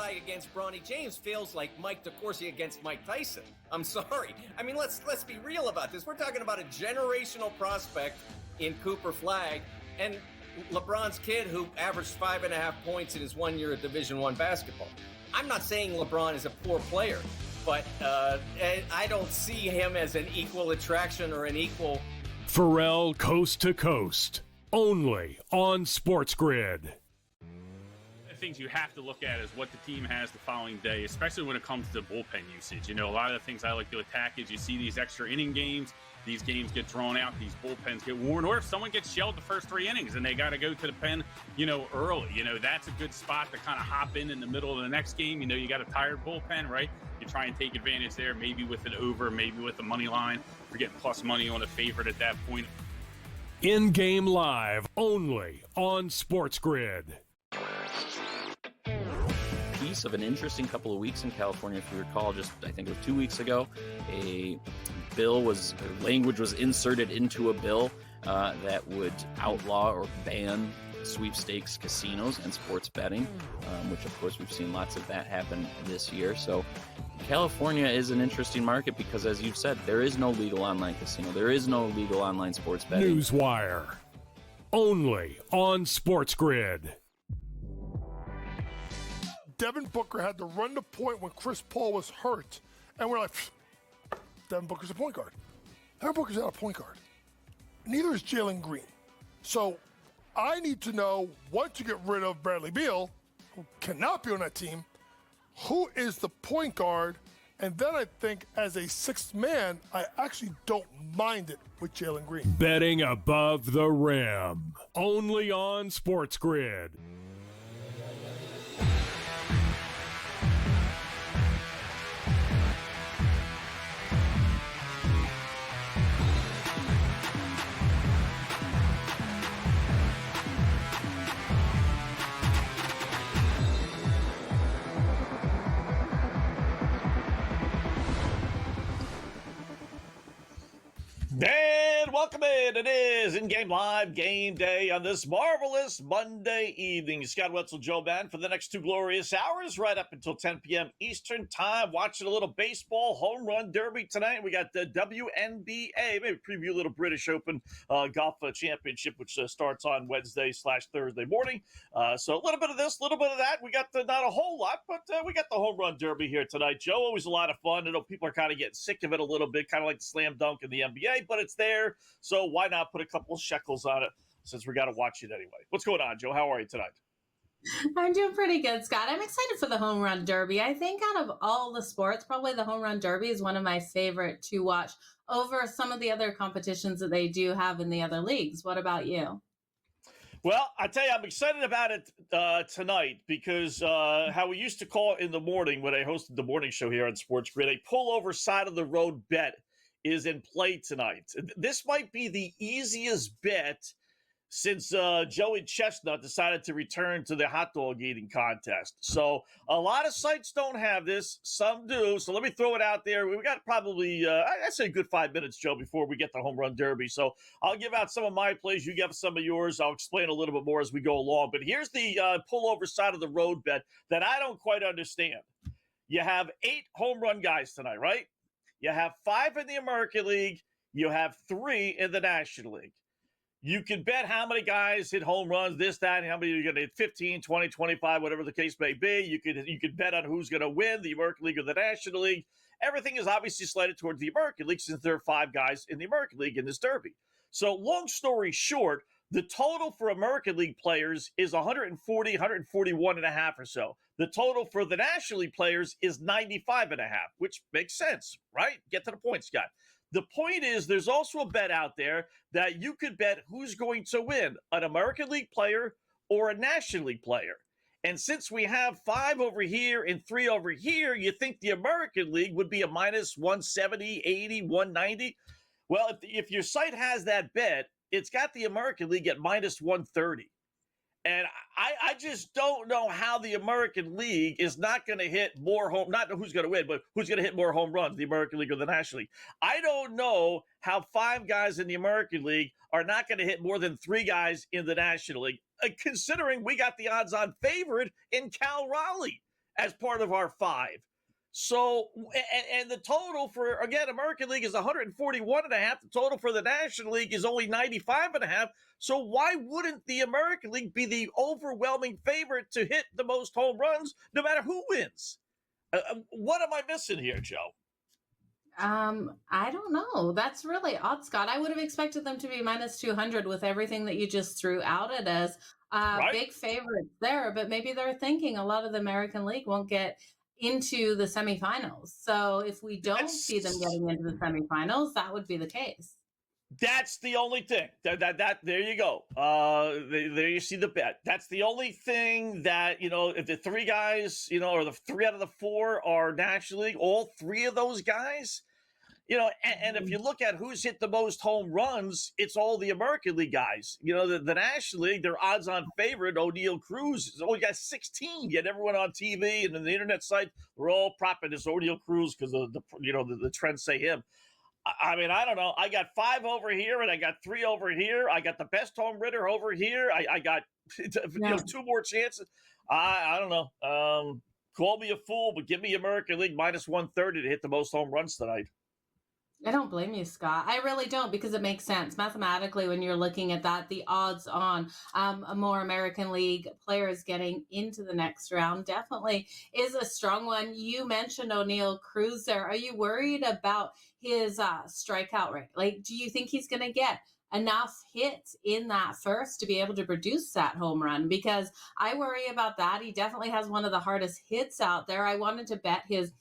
Flag against Bronny James feels like Mike DeCourcy against Mike Tyson. I'm sorry. I mean, let's be real about this. We're talking about a generational prospect in Cooper Flag and LeBron's kid who averaged 5.5 points in his 1 year of Division I basketball. I'm not saying LeBron is a poor player, but I don't see him as an equal attraction or an equal. Pharrell Coast to Coast, only on SportsGrid. Things you have to look at is what the team has the following day, especially when it comes to bullpen usage. You know, a lot of the things I like to attack is you see these extra inning games, these games get drawn out, these bullpens get worn, or if someone gets shelled the first 3 innings and they got to go to the pen, early, that's a good spot to kind of hop in the middle of the next game. You got a tired bullpen, right? You try and take advantage there, maybe with an over, maybe with the money line. You're getting plus money on a favorite at that point. In-game live, only on SportsGrid. Piece of an interesting couple of weeks in California, if you recall, I think it was 2 weeks ago, language was inserted into a bill that would outlaw or ban sweepstakes casinos and sports betting, which of course we've seen lots of that happen this year. So California is an interesting market because, as you've said, there is no legal online casino. There is no legal online sports betting. Newswire, only on SportsGrid. Devin Booker had to run the point when Chris Paul was hurt. And we're like, Devin Booker's a point guard. Devin Booker's not a point guard. Neither is Jalen Green. So I need to know, once you get rid of Bradley Beal, who cannot be on that team, who is the point guard? And then I think as a sixth man, I actually don't mind it with Jalen Green. Betting above the rim, only on SportsGrid. And welcome in. It is In-Game Live Game Day on this marvelous Monday evening. Scott Wetzel, Joe Madden for the next 2 glorious hours, right up until 10 p.m. Eastern Time. Watching a little baseball home run derby tonight. We got the WNBA, maybe preview a little British Open golf championship, which starts on Wednesday/Thursday morning. So a little bit of this, a little bit of that. We got not a whole lot, but we got the home run derby here tonight. Joe, always a lot of fun. I know people are kind of getting sick of it a little bit, kind of like the slam dunk in the NBA, but it's there, so why not put a couple shekels on it since we got to watch it anyway. What's going on, Joe? How are you tonight? I'm doing pretty good, Scott. I'm excited for the home run derby. I think out of all the sports, probably the home run derby is one of my favorite to watch over some of the other competitions that they do have in the other leagues. What about you? Well, I tell you, I'm excited about it tonight because how we used to call it in the morning when I hosted the morning show here on SportsGrid, a pullover side of the road bet is in play tonight. This might be the easiest bet since Joey Chestnut decided to return to the hot dog eating contest. So a lot of sites don't have this. Some do. So let me throw it out there. We got probably, I'd say a good 5 minutes, Joe, before we get the home run derby. So I'll give out some of my plays. You give some of yours. I'll explain a little bit more as we go along. But here's the pullover side of the road bet that I don't quite understand. You have 8 home run guys tonight, right? You have 5 in the American League. You have 3 in the National League. You can bet how many guys hit home runs, this, that, and how many you're going to hit, 15, 20, 25, whatever the case may be. You could bet on who's going to win, the American League or the National League. Everything is obviously slated towards the American League since there are 5 guys in the American League in this derby. So long story short, the total for American League players is 140, 141 and a half or so. The total for the National League players is 95 and a half, which makes sense, right? Get to the point, Scott. The point is there's also a bet out there that you could bet who's going to win, an American League player or a National League player. And since we have 5 over here and 3 over here, you think the American League would be a minus 170, 80, 190? Well, if your site has that bet, it's got the American League at minus 130. And I just don't know how the American League is not going to hit more not who's going to win, but who's going to hit more home runs, the American League or the National League. I don't know how 5 guys in the American League are not going to hit more than 3 guys in the National League, considering we got the odds-on favorite in Cal Raleigh. as part of our 5. So, and the total for, again, American League is 141.5. The total for the National League is only 95.5. So why wouldn't the American League be the overwhelming favorite to hit the most home runs, no matter who wins? What am I missing here, Joe? I don't know. That's really odd, Scott. I would have expected them to be minus 200 with everything that you just threw out at us. Right? Big favorites there, but maybe they're thinking a lot of the American League won't get into the semifinals. So if we don't see them getting into the semifinals, that would be the case. That's the only thing. That there you go. There you see the bet. That's the only thing that, if the 3 guys, or the 3 out of the 4 are National League, all 3 of those guys, and if you look at who's hit the most home runs, it's all the American League guys. The National League, their odds-on favorite, O'Neal Cruz, has only got 16. Yet everyone on TV and in the internet site, we're all propping this O'Neal Cruz because the trends say him. I mean, I don't know. I got 5 over here, and I got 3 over here. I got the best home runner over here. I got 2 more chances. I don't know. Call me a fool, but give me American League minus 130 to hit the most home runs tonight. I don't blame you, Scott. I really don't, because it makes sense. Mathematically, when you're looking at that, the odds on a more American League players getting into the next round definitely is a strong one. You mentioned O'Neal Cruz there. Are you worried about his strikeout rate? Like, do you think he's going to get enough hits in that first to be able to produce that home run? Because I worry about that. He definitely has one of the hardest hits out there. I wanted to bet his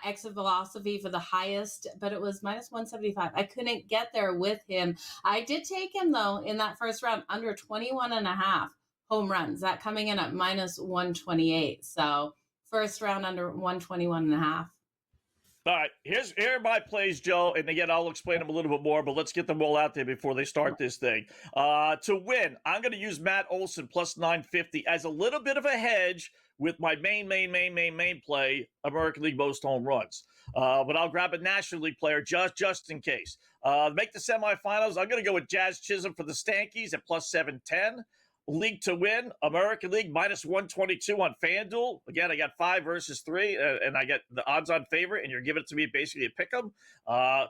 exit velocity for the highest, but it was minus 175. I couldn't get there with him. I did take him, though, in that first round under 21.5 home runs, that coming in at minus 128. So first round under 121.5. All right, here are my plays, Joe, and again, I'll explain them a little bit more, but let's get them all out there before they start this thing. To win, I'm going to use Matt Olson plus 950 as a little bit of a hedge with my main play, American League most home runs. But I'll grab a National League player just in case. Make the semifinals, I'm going to go with Jazz Chisholm for the Stankies at plus 710. League to win, American League minus 122 on FanDuel. Again, I got 5 versus 3, and I get the odds-on favorite, and you're giving it to me basically a pick 'em.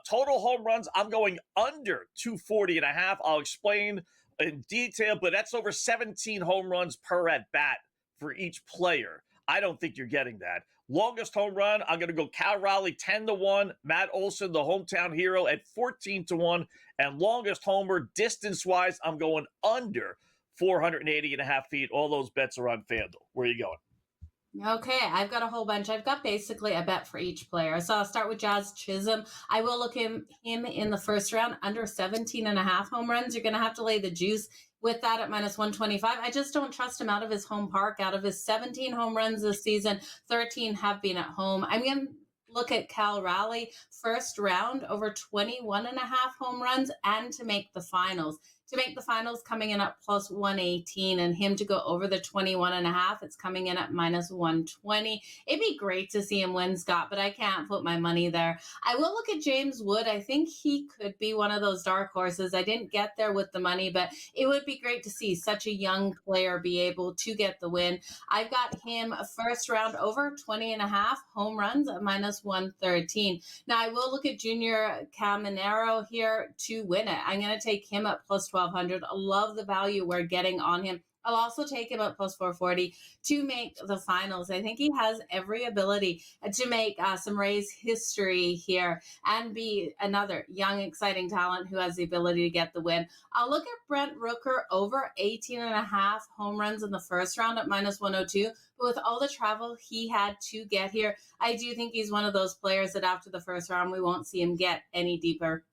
Total home runs, I'm going under 240.5. I'll explain in detail, but that's over 17 home runs per at-bat for each player. I don't think you're getting that. Longest home run, I'm going to go Cal Raleigh 10-1, Matt Olson, the hometown hero, at 14-1, and longest homer distance-wise, I'm going under 480.5 feet. All those bets are on FanDuel. Where are you going? Okay, I've got a whole bunch. I've got basically a bet for each player. So I'll start with Jazz Chisholm. I will look him in the first round under 17.5 home runs. You're going to have to lay the juice with that at minus 125. I just don't trust him out of his home park. Out of his 17 home runs this season, 13 have been at home. I'm going to look at Cal Raleigh, first round, over 21.5 home runs, and to make the finals. To make the finals, coming in at plus 118, and him to go over the 21.5, it's coming in at minus 120. It'd be great to see him win, Scott, but I can't put my money there. I will look at James Wood. I think he could be one of those dark horses. I didn't get there with the money, but it would be great to see such a young player be able to get the win. I've got him a first round over 20.5 home runs at minus 113. Now, I will look at Junior Caminero here to win it. I'm going to take him at plus 1,200. I love the value we're getting on him. I'll also take him at plus 440 to make the finals. I think he has every ability to make some Rays history here and be another young, exciting talent who has the ability to get the win. I'll look at Brent Rooker over 18.5 home runs in the first round at minus 102. But with all the travel he had to get here, I do think he's one of those players that after the first round, we won't see him get any deeper.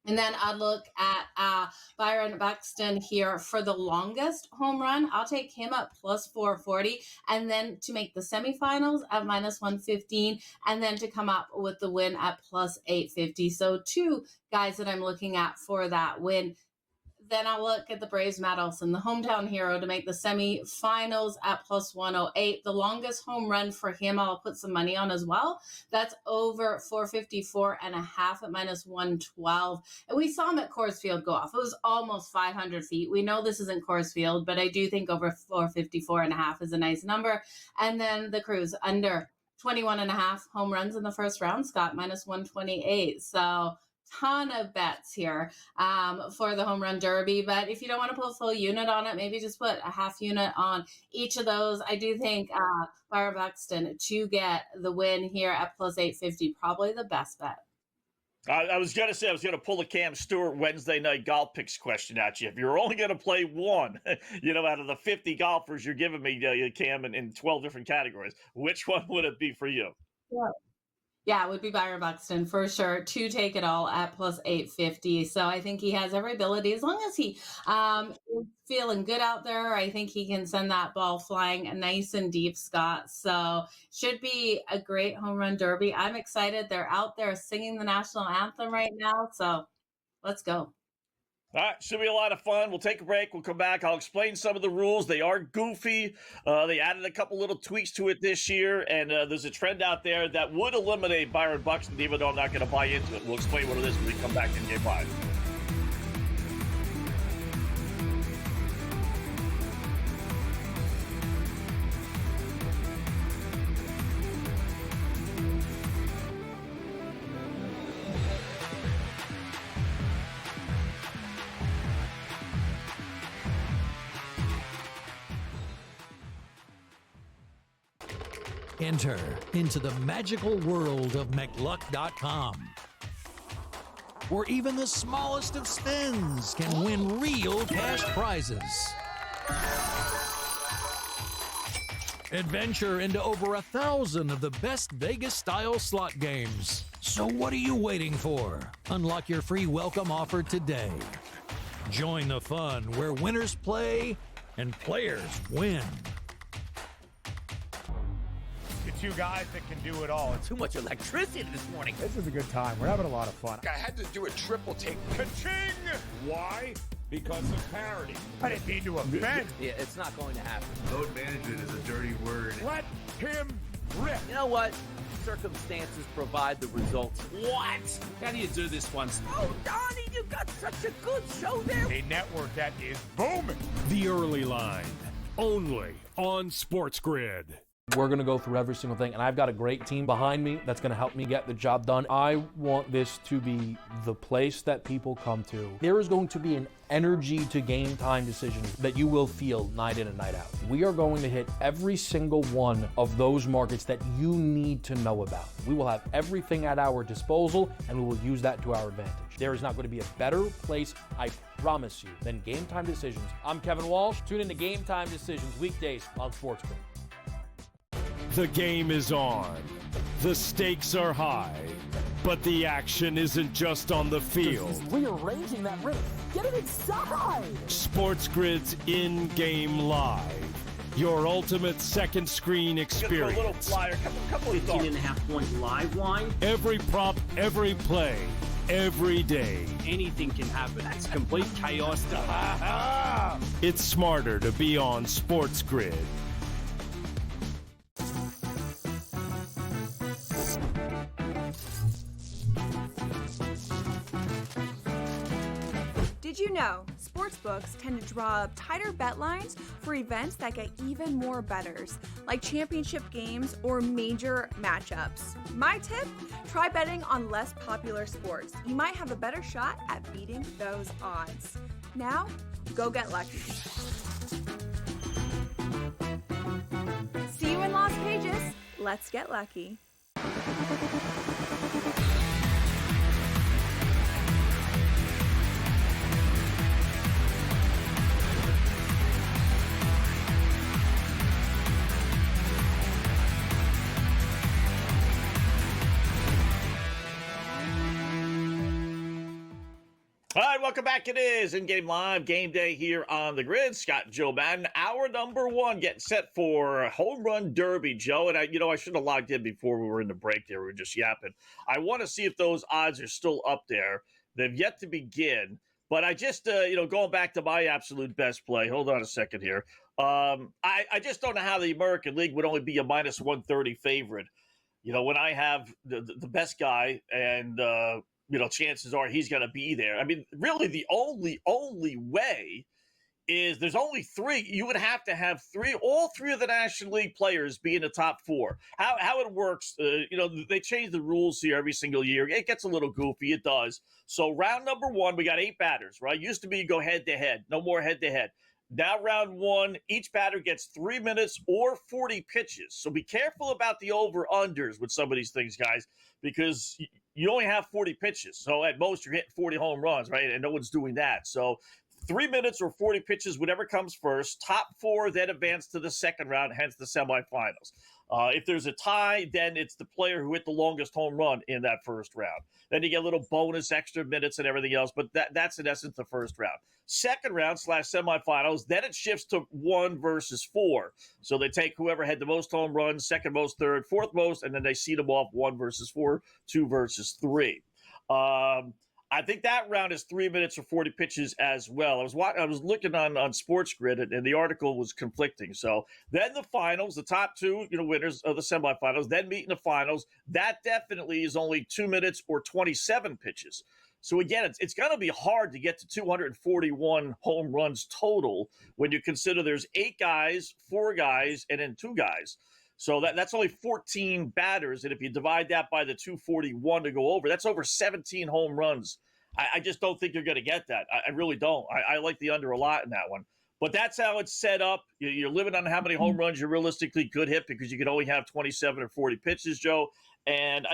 And then I'd look at Byron Buxton here for the longest home run. I'll take him at plus 440. And then to make the semifinals at minus 115. And then to come up with the win at plus 850. So 2 guys that I'm looking at for that win. then I'll look at the Braves, Matt Olson, the hometown hero, to make the semifinals at plus 108. The longest home run for him, I'll put some money on as well. That's over 454 and a half at minus 112. And we saw him at Coors Field go off. It was almost 500 feet. We know this isn't Coors Field, but I do think over 454 and a half is a nice number. And then the Crews under 21 and a half home runs in the first round, Scott, minus 128. So ton of bets here for the home run derby. But if you don't want to put a full unit on it, maybe just put a half unit on each of those. I do think Byron Buxton to get the win here at plus 850, probably the best bet. I was going to say, I was going to pull a Cam Stewart Wednesday night golf picks question at you. If you're only going to play one, out of the 50 golfers you're giving me, Cam, in 12 different categories, which one would it be for you? Yeah, it would be Byron Buxton for sure to take it all at plus 850. So I think he has every ability. As long as he is feeling good out there, I think he can send that ball flying nice and deep, Scott. So should be a great home run derby. I'm excited. They're out there singing the national anthem right now. So let's go. All right, should be a lot of fun. We'll take a break. We'll come back. I'll explain some of the rules. They are goofy. They added a couple little tweaks to it this year, and there's a trend out there that would eliminate Byron Buxton, even though I'm not going to buy into it. We'll explain what it is when we come back in Game 5. Enter into the magical world of McLuck.com, where even the smallest of spins can win real cash prizes. Adventure into over 1,000 of the best Vegas-style slot games. So what are you waiting for? Unlock your free welcome offer today. Join the fun where winners play and players win. Two guys that can do it all. Too much electricity this morning. This is a good time. We're having a lot of fun. I had to do a triple take. Ka-ching! Why? Because of parity. I didn't mean to offend. Yeah, it's not going to happen. Load management is a dirty word. Let him rip. You know what? Circumstances provide the results. What? How do you do this once? Oh, Donnie, you got such a good show there. A network that is booming. The Early Line, only on SportsGrid. We're going to go through every single thing, and I've got a great team behind me that's going to help me get the job done. I want this to be the place that people come to. There is going to be an energy to game time decisions that you will feel night in and night out. We are going to hit every single one of those markets that you need to know about. We will have everything at our disposal, and we will use that to our advantage. There is not going to be a better place, I promise you, than Game Time Decisions. I'm Kevin Walsh. Tune in to Game Time Decisions weekdays on SportsGrid. The game is on. The stakes are high. But the action isn't just on the field. He's rearranging that ring. Get it inside! SportsGrid's in-game live. Your ultimate second screen experience. A little flyer, couple of 18.5-point live line. Every prop, every play, every day. Anything can happen. It's complete chaos. It's smarter to be on SportsGrid. Did you know sportsbooks tend to draw up tighter bet lines for events that get even more bettors, like championship games or major matchups? My tip, try betting on less popular sports. You might have a better shot at beating those odds. Now, go get lucky. See you in Las Vegas. Let's get lucky. All right, welcome back. It is In-Game Live, Game Day here on the grid. Scott and Joe Madden, hour number one, getting set for Home Run Derby, Joe. And I should have logged in before we were in the break there. We were just yapping. I want to see if those odds are still up there. They've yet to begin, But I just, going back to my absolute best play. Hold on a second here. I just don't know how the American League would only be a minus 130 favorite. When I have the best guy and, chances are he's going to be there. I mean, really the only way is there's only three. You would have to have all three of the National League players be in the top four. How it works, they change the rules here every single year. It gets a little goofy. It does. So round number 1, we got 8 batters, right? Used to be you go head to head. No more head to head. Now round 1, each batter gets 3 minutes or 40 pitches. So be careful about the over-unders with some of these things, guys, because you only have 40 pitches. So at most you're hitting 40 home runs, right? And no one's doing that. So 3 minutes or 40 pitches, whatever comes first. Top 4 then advance to the second round, hence the semifinals. If there's a tie, then it's the player who hit the longest home run in that first round. Then you get a little bonus, extra minutes and everything else, but that's in essence the first round. Second round / semifinals, then it shifts to 1 versus 4. So they take whoever had the most home runs, second most, third, fourth most, and then they seed them off 1 versus 4, 2 versus 3. I think that round is 3 minutes or 40 pitches as well. I was looking on SportsGrid, and the article was conflicting. So then the finals, the top 2, winners of the semifinals, then meet in the finals. That definitely is only 2 minutes or 27 pitches. So again, it's going to be hard to get to 241 home runs total when you consider there's 8 guys, 4 guys, and then 2 guys. So that's only 14 batters, and if you divide that by the 241 to go over, that's over 17 home runs. I just don't think you're going to get that. I really don't. I like the under a lot in that one. But that's how it's set up. You're limited on how many home runs you realistically could hit because you could only have 27 or 40 pitches, Joe. And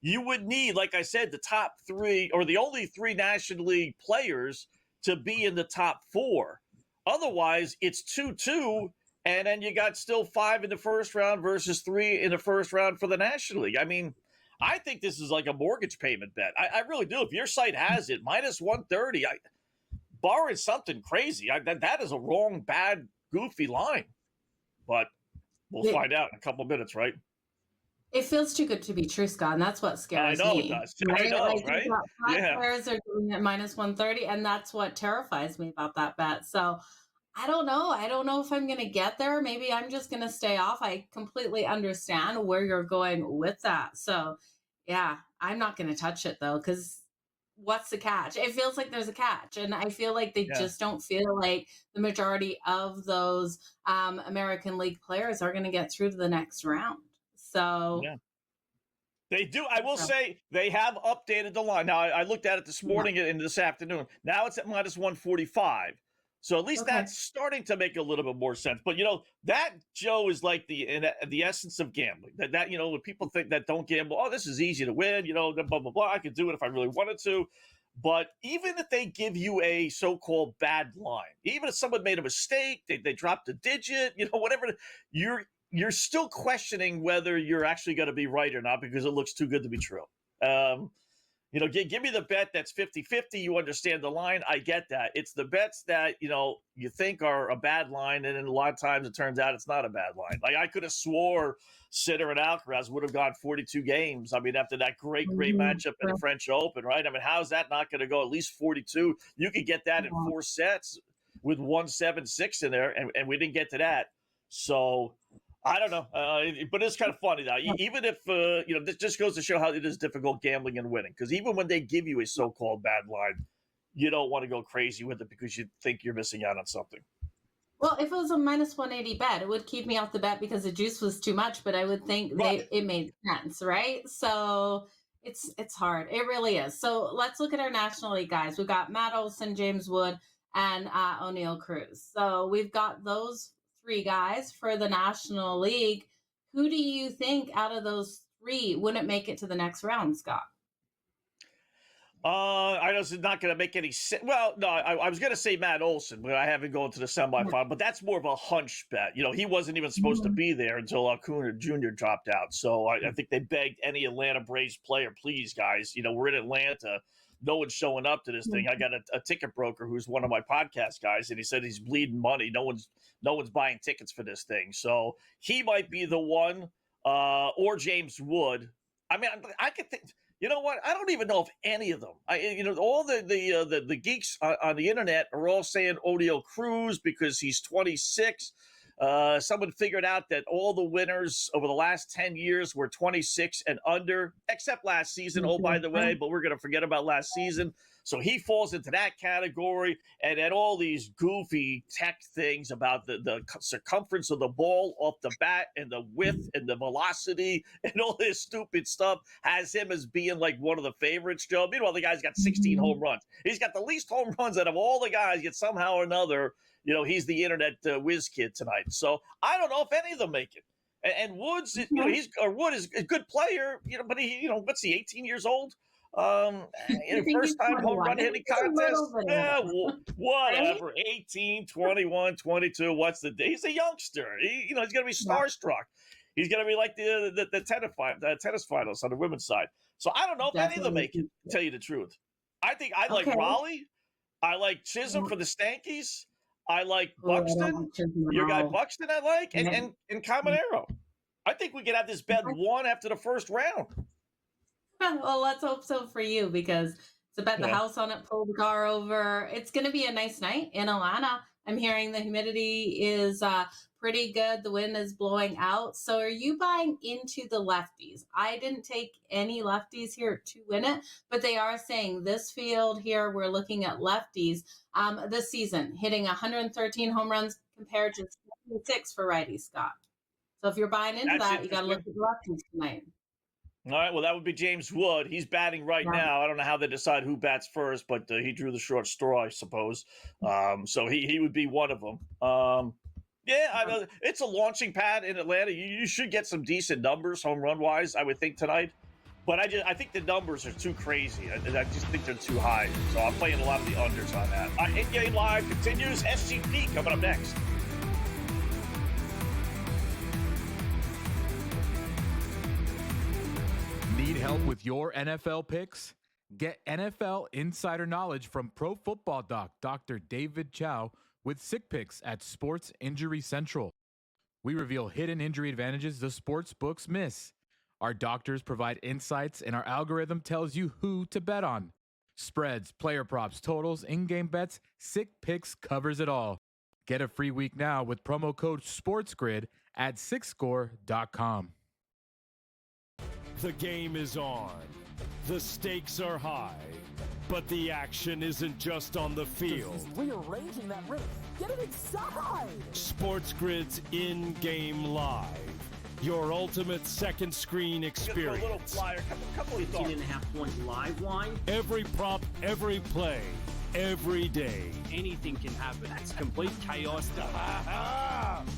you would need, like I said, the top 3 or the only 3 National League players to be in the top 4. Otherwise, it's 2-2. And then you got still 5 in the first round versus 3 in the first round for the National League. I mean, I think this is like a mortgage payment bet. I really do. If your site has it, minus 130, barring something crazy, that is a wrong, bad, goofy line. But we'll find out in a couple of minutes, right? It feels too good to be true, Scott, and that's what scares me. I know it does. Right? I know, like, right? Five players are doing it minus 130, and that's what terrifies me about that bet. So I don't know. I don't know if I'm going to get there. Maybe I'm just going to stay off. I completely understand where you're going with that. So, yeah, I'm not going to touch it, though, because what's the catch? It feels like there's a catch. And I feel like they just don't feel like the majority of those American League players are going to get through to the next round. So, they do. I will say they have updated the line. Now, I looked at it this morning and this afternoon. Now it's at minus 145. So at least that's starting to make a little bit more sense. But, that, Joe, is like the essence of gambling. That when people think that don't gamble, oh, this is easy to win, blah, blah, blah. I could do it if I really wanted to. But even if they give you a so-called bad line, even if someone made a mistake, they dropped a digit, whatever, you're still questioning whether you're actually going to be right or not because it looks too good to be true. Give me the bet that's 50-50. You understand the line. I get that. It's the bets that, you think are a bad line, and then a lot of times it turns out it's not a bad line. Like I could have swore Sinner and Alcaraz would have gone 42 games. I mean, after that great matchup in the French Open, right? I mean, how's that not going to go at least 42? You could get that in 4 sets with 1-7-6 in there, and we didn't get to that. So I don't know, but it's kind of funny though. Even if this just goes to show how it is difficult gambling and winning. Because even when they give you a so-called bad line, you don't want to go crazy with it because you think you're missing out on something. Well, if it was a minus 180 bet, it would keep me off the bet because the juice was too much. But I would think it made sense, right? So it's hard. It really is. So let's look at our National League guys. We've got Matt Olson, James Wood, and O'Neill Cruz. So we've got those 3 guys for the National League. Who do you think out of those 3 wouldn't make it to the next round, Scott? I know it's not going to make any sense. Well, no, I was going to say Matt Olson, but I haven't gone to the semifinal. But that's more of a hunch bet. He wasn't even supposed to be there until Acuna Jr. dropped out. So I think they begged any Atlanta Braves player, please, guys. We're in Atlanta. No one's showing up to this thing. I got a ticket broker who's one of my podcast guys, and he said he's bleeding money. No one's buying tickets for this thing. So he might be the one, or James Wood. I mean, I could think, You know what? I don't even know if any of them. All the geeks on the internet are all saying Oneil Cruz because he's 26. Someone figured out that all the winners over the last 10 years were 26 and under, except last season. Oh, by the way, but we're going to forget about last season. So he falls into that category. And then all these goofy tech things about the circumference of the ball off the bat and the width and the velocity and all this stupid stuff has him as being like one of the favorites, Joe. Meanwhile, the guy's got 16 home runs. He's got the least home runs out of all the guys, yet somehow or another, he's the internet whiz kid tonight. So I don't know if any of them make it. And Woods, Wood is a good player, but he, what's he, 18 years old? First time home run hitting contest. Yeah, whatever. 18, 21, 22. What's the day? He's a youngster. He's going to be starstruck. He's going to be like the tennis finals on the women's side. So I don't know if any of them make it, to tell you the truth. I think I like Raleigh. I like Chisholm for the Stankies. I like Buxton. Your guy Buxton I like. And Caminero. I think we could have this bet won after the first round. Well, let's hope so for you, because it's a bet the house on it, pull the car over. It's going to be a nice night in Atlanta. I'm hearing the humidity is pretty good. The wind is blowing out. So are you buying into the lefties? I didn't take any lefties here to win it, but they are saying this field here, we're looking at lefties this season, hitting 113 home runs compared to 76 for righty Scott. So if you're buying into that, you got to look at the lefties tonight. All right, well, that would be James Wood. He's batting right now. I don't know how they decide who bats first, but he drew the short straw, I suppose. So he would be one of them. It's a launching pad in Atlanta. You should get some decent numbers, home run-wise, I would think, tonight. But I think the numbers are too crazy. I just think they're too high. So I'm playing a lot of the unders on that. In-game live continues. SGP coming up next. Need help with your NFL picks? Get NFL insider knowledge from Pro Football Doc, Dr. David Chow, with Sick Picks at Sports Injury Central. We reveal hidden injury advantages the sports books miss. Our doctors provide insights, and our algorithm tells you who to bet on. Spreads, player props, totals, in-game bets, Sick Picks covers it all. Get a free week now with promo code SportsGrid at SickScore.com. The game is on. The stakes are high. But the action isn't just on the field. He's rearranging that rhythm. Get it inside! SportsGrid's in-game live. Your ultimate second screen experience. A little flyer, couple of 18.5-point live line. Every prop, every play, every day. Anything can happen. It's complete chaos.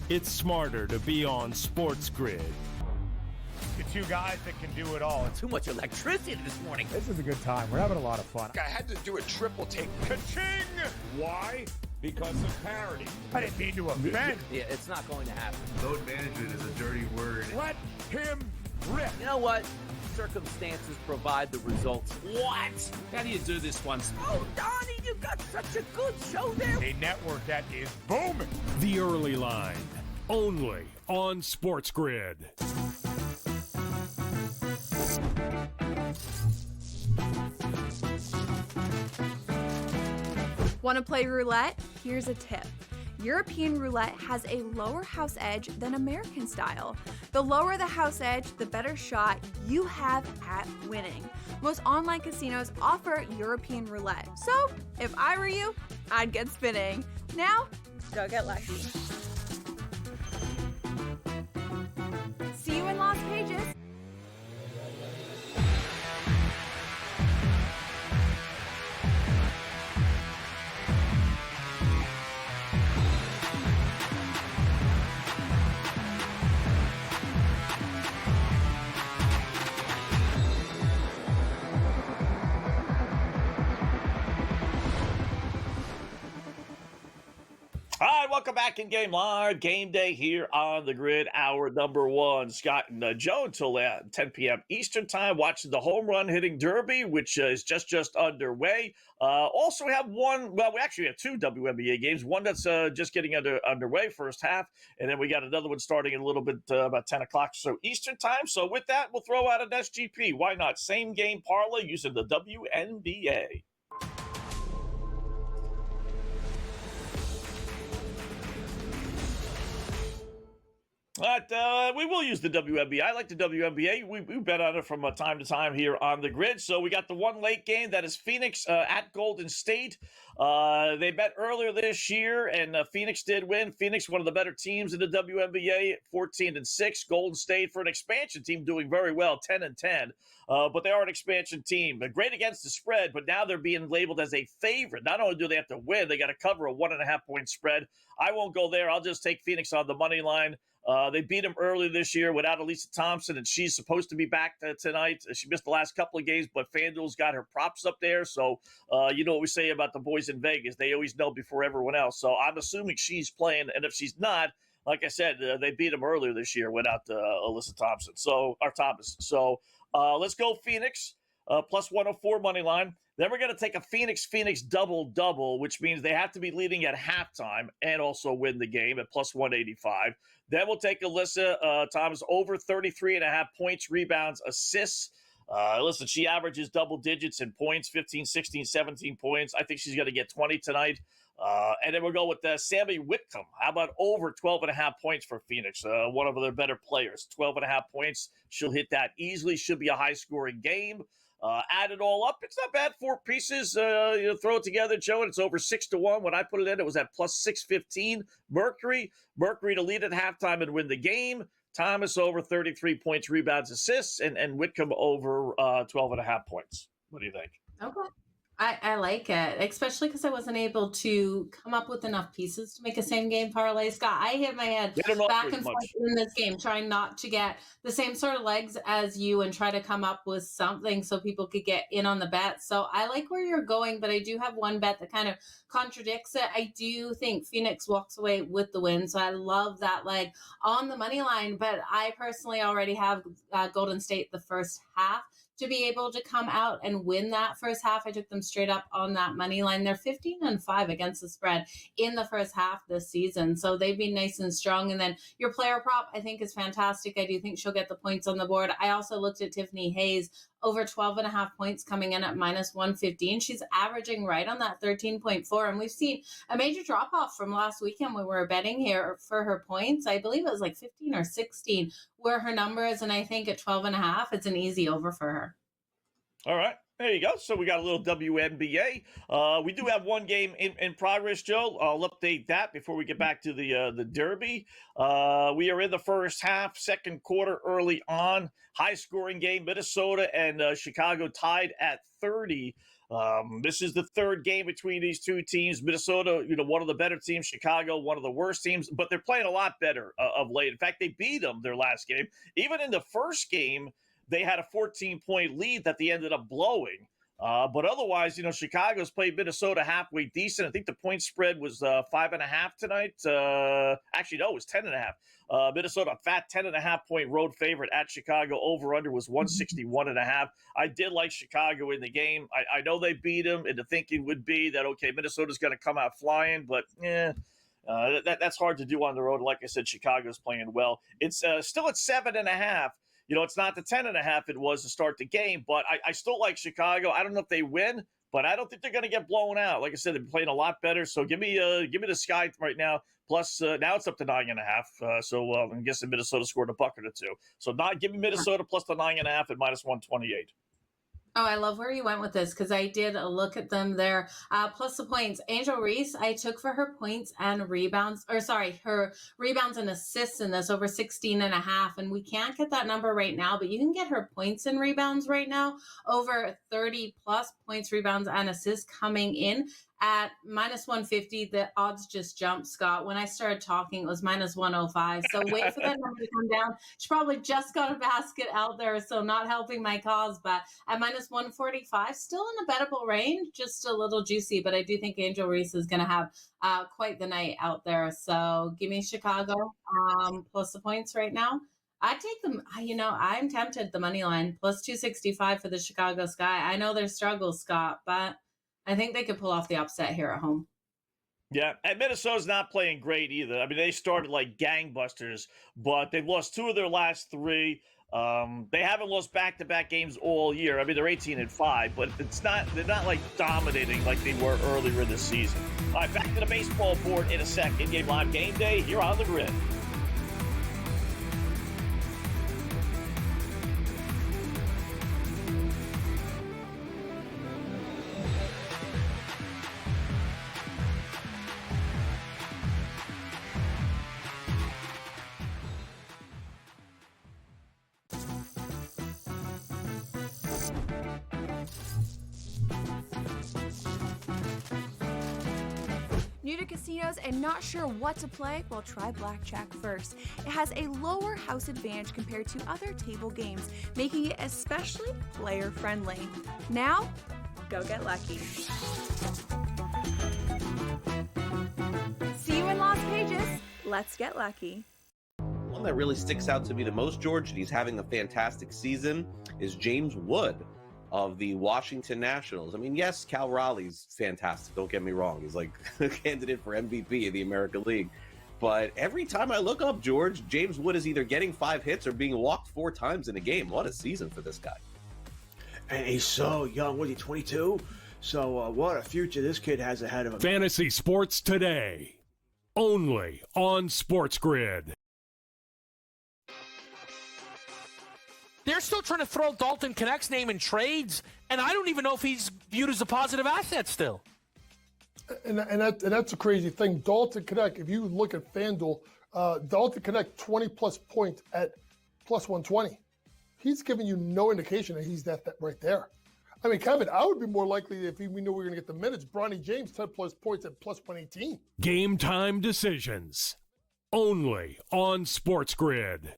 It's smarter to be on SportsGrid. The two guys that can do it all. Too much electricity this morning. This is a good time. We're having a lot of fun. I had to do a triple take. Ka-ching! Why? Because of parity. I didn't mean to offend. Yeah, it's not going to happen. Load management is a dirty word. Let him rip. You know what? Circumstances provide the results. What? How do you do this one? Oh, Donnie, you got such a good show there. A network that is booming. The early line, only on SportsGrid. Want to play roulette? Here's a tip. European roulette has a lower house edge than American style. The lower the house edge, the better shot you have at winning. Most online casinos offer European roulette. So, if I were you, I'd get spinning. Now, go get lucky. See you in Las Cages. welcome back in Game Live. Game Day here on the grid, hour number one. Scott and Joe until 10 p.m. Eastern time, watching the home run hitting derby, which is just underway. Also, we have we actually have two WNBA games. One that's just getting underway, first half, and then we got another one starting in a little bit about 10 o'clock or so Eastern time. So with that, we'll throw out an SGP. Why not? Same game parlay using the WNBA. But we will use the WNBA. I like the WNBA. We bet on it from time to time here on the grid. So we got the one late game. That is Phoenix at Golden State. They bet earlier this year, and Phoenix did win. Phoenix, one of the better teams in the WNBA, 14-6. Golden State, for an expansion team, doing very well, 10-10. But they are an expansion team. They're great against the spread, but now they're being labeled as a favorite. Not only do they have to win, they got to cover a 1.5-point spread. I won't go there. I'll just take Phoenix on the money line. They beat them earlier this year without Elisa Thompson, and she's supposed to be back tonight. She missed the last couple of games, but FanDuel's got her props up there. So you know what we say about the boys in Vegas. They always know before everyone else. So I'm assuming she's playing, and if she's not, like I said, they beat them earlier this year without Elisa Thompson. Thomas. So let's go Phoenix, plus 104 money line. Then we're going to take a Phoenix double-double, which means they have to be leading at halftime and also win the game at plus 185. Then we'll take Alyssa Thomas over 33.5 points, rebounds, assists. Listen, she averages double digits in points, 15, 16, 17 points. I think she's going to get 20 tonight. And then we'll go with Sammy Whitcomb. How about over 12.5 points for Phoenix? One of their better players, 12.5 points. She'll hit that easily. Should be a high-scoring game. Add it all up. It's not bad. 4 pieces. Throw it together, Joe, and it's over 6-1. When I put it in, it was at plus 615. Mercury to lead at halftime and win the game. Thomas over 33 points, rebounds, assists, and Whitcomb over 12.5 points. What do you think? Okay. I like it, especially because I wasn't able to come up with enough pieces to make a same game parlay. Scott, I hit my head back and forth in this game, trying not to get the same sort of legs as you and try to come up with something so people could get in on the bet. So I like where you're going, but I do have one bet that kind of contradicts it. I do think Phoenix walks away with the win. So I love that leg on the money line, but I personally already have Golden State the first half to be able to come out and win that first half. I took them straight up on that money line. They're 15-5 against the spread in the first half this season. So they've been nice and strong. And then your player prop, I think, is fantastic. I do think she'll get the points on the board. I also looked at Tiffany Hayes, over 12.5 points, coming in at minus 115. She's averaging right on that 13.4. And we've seen a major drop off from last weekend when we were betting here for her points. I believe it was like 15 or 16 were her numbers. And I think at 12.5, it's an easy over for her. All right. There you go. So we got a little WNBA. We do have one game in progress, Joe. I'll update that before we get back to the Derby. We are in the first half, second quarter early on. High-scoring game. Minnesota and Chicago tied at 30. This is the third game between these two teams. Minnesota, one of the better teams. Chicago, one of the worst teams. But they're playing a lot better of late. In fact, they beat them their last game. Even in the first game, they had a 14-point lead that they ended up blowing. But otherwise, Chicago's played Minnesota halfway decent. I think the point spread was 5.5 tonight. Actually, no, it was 10.5. Minnesota, a fat 10.5-point road favorite at Chicago. Over-under was 161.5. I did like Chicago in the game. I know they beat them, and the thinking would be that, okay, Minnesota's going to come out flying, but that's hard to do on the road. Like I said, Chicago's playing well. It's still at 7.5. It's not the 10.5 it was to start the game, but I still like Chicago. I don't know if they win, but I don't think they're going to get blown out. Like I said, they're playing a lot better. So give me the Sky right now. Plus, now it's up to 9.5. So I'm guessing Minnesota scored a bucket or two. So give me Minnesota plus the 9.5 at minus 128. Oh, I love where you went with this because I did a look at them there. Plus the points. Angel Reese, I took for her points and rebounds, her rebounds and assists in this over 16.5. And we can't get that number right now, but you can get her points and rebounds right now over 30 plus points, rebounds, and assists coming in At minus 150, the odds just jumped, Scott. When I started talking, it was minus 105. So wait for that number to come down. She probably just got a basket out there, so not helping my cause. But at minus 145, still in the bettable range, just a little juicy. But I do think Angel Reese is going to have quite the night out there. So give me Chicago plus the points right now. I take them, I'm tempted the money line plus 265 for the Chicago Sky. I know their struggles, Scott, but I think they could pull off the upset here at home. Yeah, and Minnesota's not playing great either. I mean, they started like gangbusters, but they've lost 2 of their last 3. They haven't lost back-to-back games all year. I mean, they're 18-5, but they're not like dominating like they were earlier in the season. All right, back to the baseball board in a second. Game Live Game Day here on the Grid. New to casinos and not sure what to play? Well, try Blackjack first. It has a lower house advantage compared to other table games, making it especially player-friendly. Now, go get lucky. See you in Las Vegas. Let's get lucky. One that really sticks out to me the most, George, and he's having a fantastic season, is James Wood of the Washington Nationals. I mean, yes, Cal Raleigh's fantastic. Don't get me wrong. He's like a candidate for MVP of the American League. But every time I look up, George, James Wood is either getting 5 hits or being walked 4 times in a game. What a season for this guy. And he's so young. What, he 22? So what a future this kid has ahead of him. Fantasy Sports Today, only on SportsGrid. They're still trying to throw Dalton Knecht's name in trades, and I don't even know if he's viewed as a positive asset still. And that's a crazy thing. Dalton Knecht, if you look at FanDuel, Dalton Knecht 20-plus points at plus 120. He's giving you no indication that he's that right there. I mean, Kevin, I would be more likely if we knew we were going to get the minutes. Bronny James, 10-plus points at plus 118. Game time decisions, only on SportsGrid.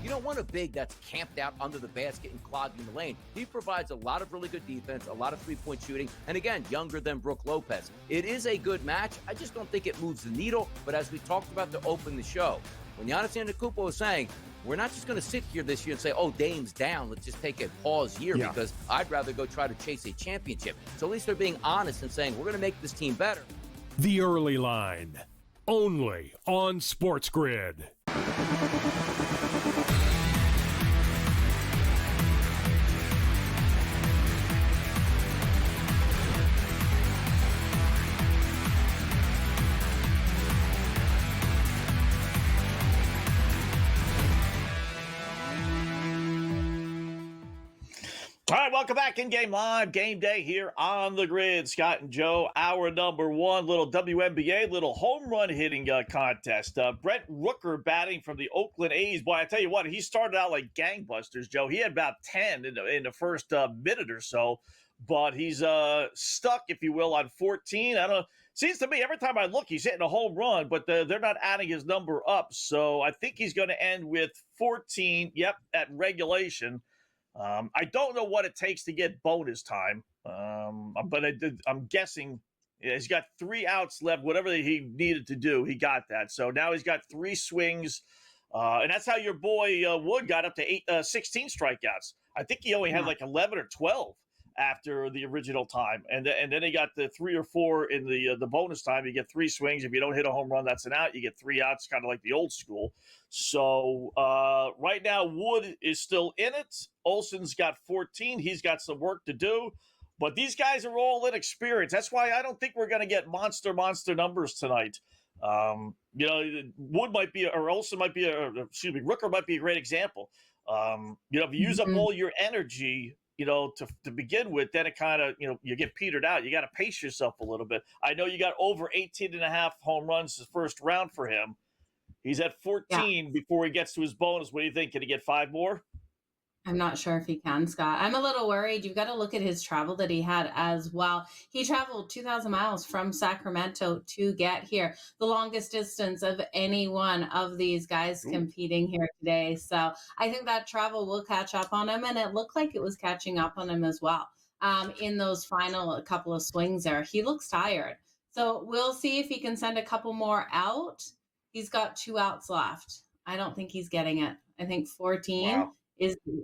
You don't want a big that's camped out under the basket and clogging the lane. He provides a lot of really good defense, a lot of three-point shooting, and again, younger than Brook Lopez. It is a good match. I just don't think it moves the needle, but as we talked about to open the show, when Giannis Antetokounmpo was saying, we're not just going to sit here this year and say, oh, Dame's down, let's just take a pause here because I'd rather go try to chase a championship. So at least they're being honest and saying, we're going to make this team better. The early line, only on SportsGrid. All right, welcome back in Game Live, Game Day here on the Grid. Scott and Joe, hour number 1, little WNBA, little home run hitting contest. Brent Rooker batting from the Oakland A's. Boy, I tell you what, he started out like gangbusters, Joe. He had about 10 in the first minute or so, but he's stuck, if you will, on 14. I don't know. Seems to me every time I look, he's hitting a home run, but they're not adding his number up. So I think he's going to end with 14, at regulation. I don't know what it takes to get bonus time, but I'm guessing he's got 3 outs left. Whatever he needed to do, he got that. So now he's got 3 swings, and that's how your boy Wood got up to 16 strikeouts. I think he only had like 11 or 12 after the original time, and then he got the 3 or 4 in the bonus time. You get 3 swings. If you don't hit a home run, that's an out. You get 3 outs, kind of like the old school. So right now, Wood is still in it. Olsen's got 14. He's got some work to do. But these guys are all inexperienced. That's why I don't think we're going to get monster numbers tonight. Wood might be, or Olsen might be, Rooker might be a great example. If you use up all your energy, to begin with, then it kind of, you get petered out. You got to pace yourself a little bit. I know you got over 18.5 home runs the first round for him. He's at 14 before he gets to his bonus. What do you think? Can he get 5 more? I'm not sure if he can, Scott. I'm a little worried. You've got to look at his travel that he had as well. He traveled 2,000 miles from Sacramento to get here, the longest distance of any one of these guys competing here today. So I think that travel will catch up on him, and it looked like it was catching up on him as well in those final couple of swings there. He looks tired. So we'll see if he can send a couple more out. He's got 2 outs left. I don't think he's getting it. I think 14. Wow.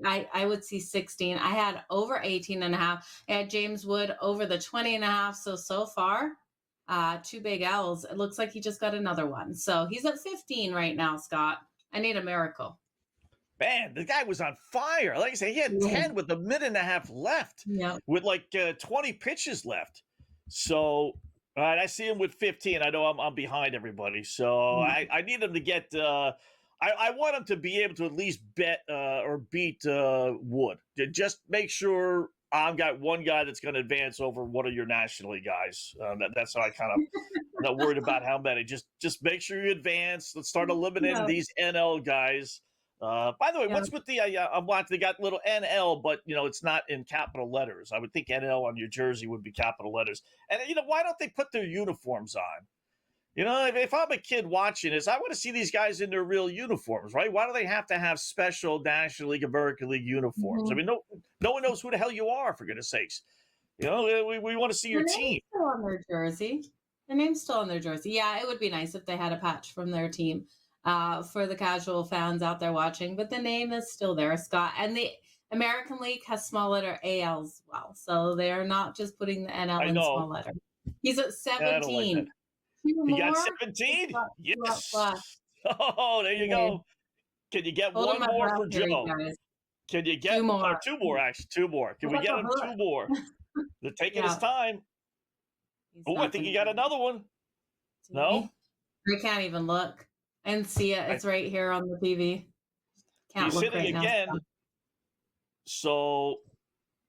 I would see 16. I had over 18 and a half. I had James Wood over the 20 and a half. So far, 2 big L's. It looks like he just got another one. So he's at 15 right now, Scott. I need a miracle. Man, the guy was on fire. Like I say, he had 10 with a minute and a half left, with like 20 pitches left. So, all right, I see him with 15. I know I'm behind everybody. So I need him to get I want him to be able to at least bet or beat Wood. To just make sure I've got one guy that's going to advance over one of your National League guys. That's how I kind of not worried about how many. Just make sure you advance. Let's start eliminating these NL guys. By the way, what's with the I'm watching? They got little NL, but it's not in capital letters. I would think NL on your jersey would be capital letters. And why don't they put their uniforms on? If I'm a kid watching this, I want to see these guys in their real uniforms, right? Why do they have to have special National League, American League uniforms? I mean, no one knows who the hell you are, for goodness sakes. We want to see your team. Still on their jersey. Their name's still on their jersey. Yeah, it would be nice if they had a patch from their team for the casual fans out there watching. But the name is still there, Scott. And the American League has small letter AL as well. So they're not just putting the NL in small letter. He's at 17. He got 17? Yes. Oh, there you go. Can you get one more for Joe? Can you get 2 more? 2 more, actually. 2 more. Can we get him 2 more? They're taking his time. Oh, I think he got another one. No? I can't even look and see it. It's right here on the TV. He's hitting again. So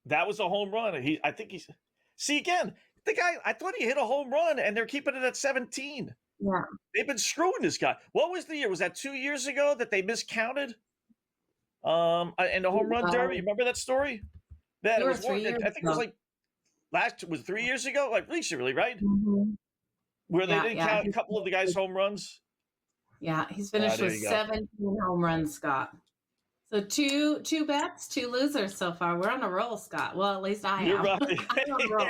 that was a home run. I think he's – see, again – the guy, I thought he hit a home run, and they're keeping it at 17. Yeah. They've been screwing this guy. What was the year? Was that 2 years ago that they miscounted? In the home run derby? Remember that story? That it was I think it was like was 3 years ago? Like recently, right? Mm-hmm. Where they didn't count a couple of the guys' home runs? Yeah, he's finished with 17 home runs, Scott. So two bets, 2 losers so far. We're on a roll, Scott. Well, at least I am. You're right. I'm on a roll.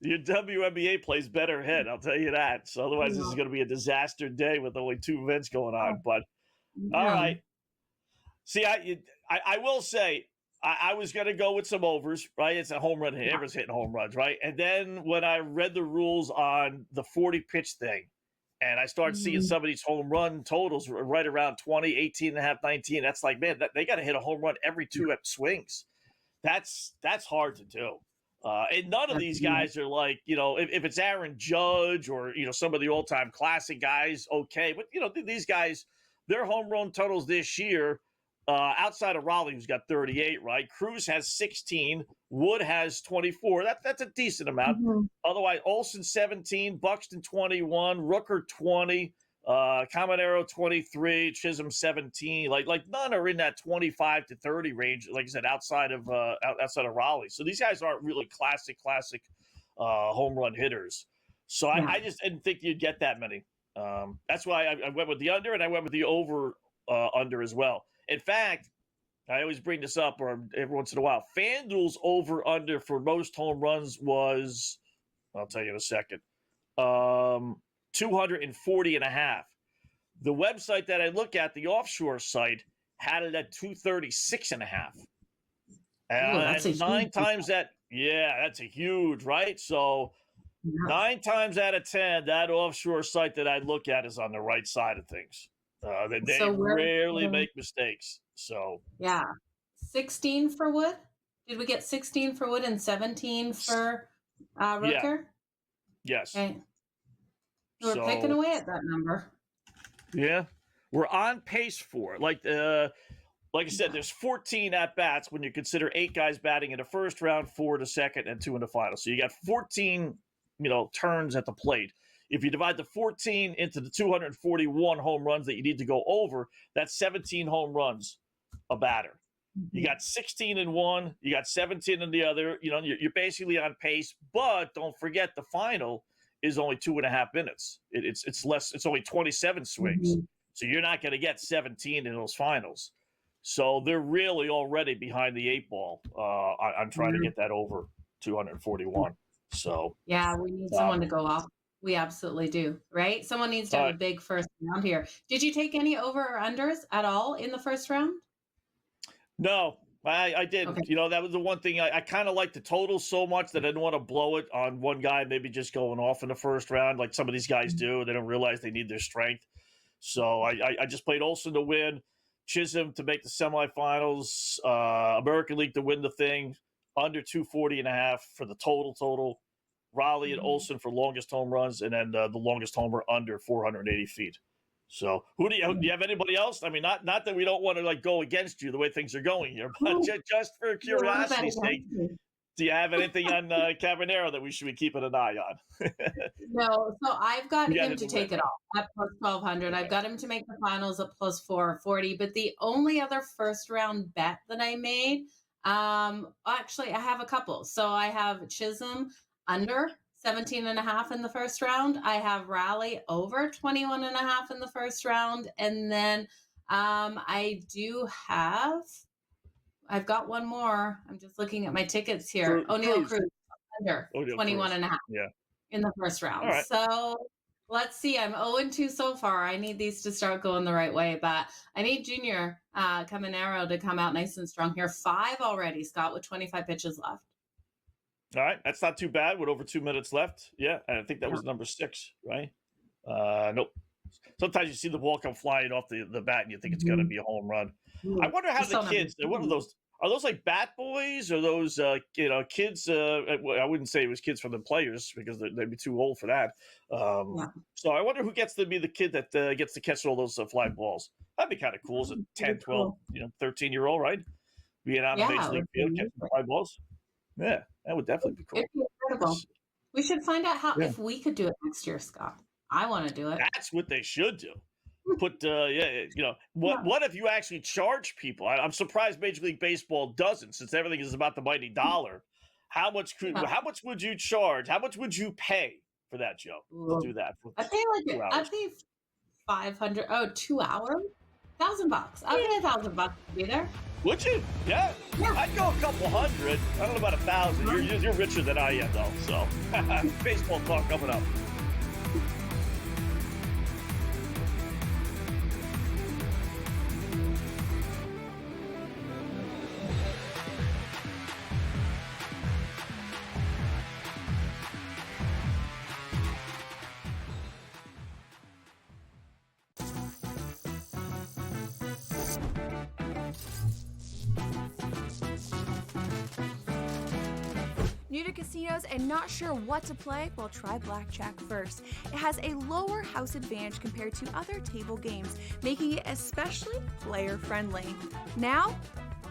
Your WNBA plays better head. I'll tell you that. So otherwise, this is going to be a disaster day with only 2 events going on. But all right. See, I will say I was going to go with some overs. Right, it's a home run. Everyone's hitting home runs, right? And then when I read the rules on the 40 pitch thing, and I started seeing some of these home run totals right around 20, 18 and a half, 19. That's like, man, they got to hit a home run every 2 swings. That's hard to do. And none of these guys are like, if it's Aaron Judge or, some of the all-time classic guys, okay. But, these guys, their home run totals this year, outside of Raleigh, who's got 38, right? Cruz has 16. Wood has 24. That's a decent amount. Otherwise, Olsen 17, Buxton 21, Rooker 20, Caminero 23, Chisholm 17. Like none are in that 25 to 30 range. Like I said, outside of Raleigh. So these guys aren't really classic home run hitters. So I just didn't think you'd get that many. That's why I went with the under and I went with the over under as well. In fact, I always bring this up or every once in a while. FanDuel's over-under for most home runs was, I'll tell you in a second, 240 and a half. The website that I look at, the offshore site, had it at 236 and a half. And 9 times that, that's a huge, right? So 9 times out of 10, that offshore site that I look at is on the right side of things. They rarely make mistakes. So 16 for Wood. Did we get 16 for Wood and 17 for Rooker? Yes. Okay. We're picking away at that number. Yeah, we're on pace for it. Like I said, there's 14 at bats when you consider 8 guys batting in the first round, 4 in the second, and 2 in the final. So you got 14, turns at the plate. If you divide the 14 into the 241 home runs that you need to go over, that's 17 home runs a batter. You got 16 in one, you got 17 in the other. You know, you're basically on pace, but don't forget the final is only 2.5 minutes. It's less. It's only 27 swings, so you're not going to get 17 in those finals. So they're really already behind the 8 ball. I'm trying to get that over 241. So yeah, we need someone to go off. We absolutely do, right? Someone needs to have a big first round here. Did you take any over or unders at all in the first round? No, I didn't. Okay. You know, that was the one thing. I kind of liked the total so much that I didn't want to blow it on one guy maybe just going off in the first round like some of these guys do. They don't realize they need their strength. So I just played Olsen to win, Chisholm to make the semifinals, American League to win the thing, under 240.5 for the total. Raleigh and Olsen for longest home runs, and then the longest homer under 480 feet. So do you have anybody else? I mean, not that we don't want to like go against you the way things are going here, but just for curiosity's sake, do you have anything on Cabanero that we should be keeping an eye on? No, so I've got him to take it off at plus 1,200. I've got him to make the finals at plus 440. But the only other first round bet that I made, actually, I have a couple. So I have Chisholm under 17.5 in the first round. I have Raleigh over 21.5 in the first round. And then I've got one more. I'm just looking at my tickets here. O'Neill Cruz under 21.5 in the first round. Right. So let's see. I'm 0-2 so far. I need these to start going the right way, but I need Junior Cabanero to come out nice and strong here. 5 already, Scott, with 25 pitches left. All right, that's not too bad with over 2 minutes left. Yeah, and I think that was number 6, right? Nope. Sometimes you see the ball come flying off the bat and you think it's going to be a home run. I wonder how the kids, what are those? Are those like bat boys or those, kids? I wouldn't say it was kids from the players because they'd be too old for that. So I wonder who gets to be the kid that gets to catch all those fly balls. That'd be kind of cool as a 10, 12, 13-year-old, right? Being out of the Major League field catching fly balls. Yeah, that would definitely be cool. It'd be incredible. We should find out if we could do it next year, Scott. I want to do it. That's what they should do. Put what if you actually charge people? I'm surprised Major League Baseball doesn't, since everything is about the mighty dollar. How much would you charge? How much would you pay for that, Joe? To do that? I pay 500. Oh, 2 hours, $1,000. I'll pay $1,000 to be there. Would you? Yeah. I'd go a couple hundred. I don't know about 1,000. You're richer than I am, though. So, baseball talk coming up. New to casinos and not sure what to play? Well, try Blackjack first. It has a lower house advantage compared to other table games, making it especially player-friendly. Now,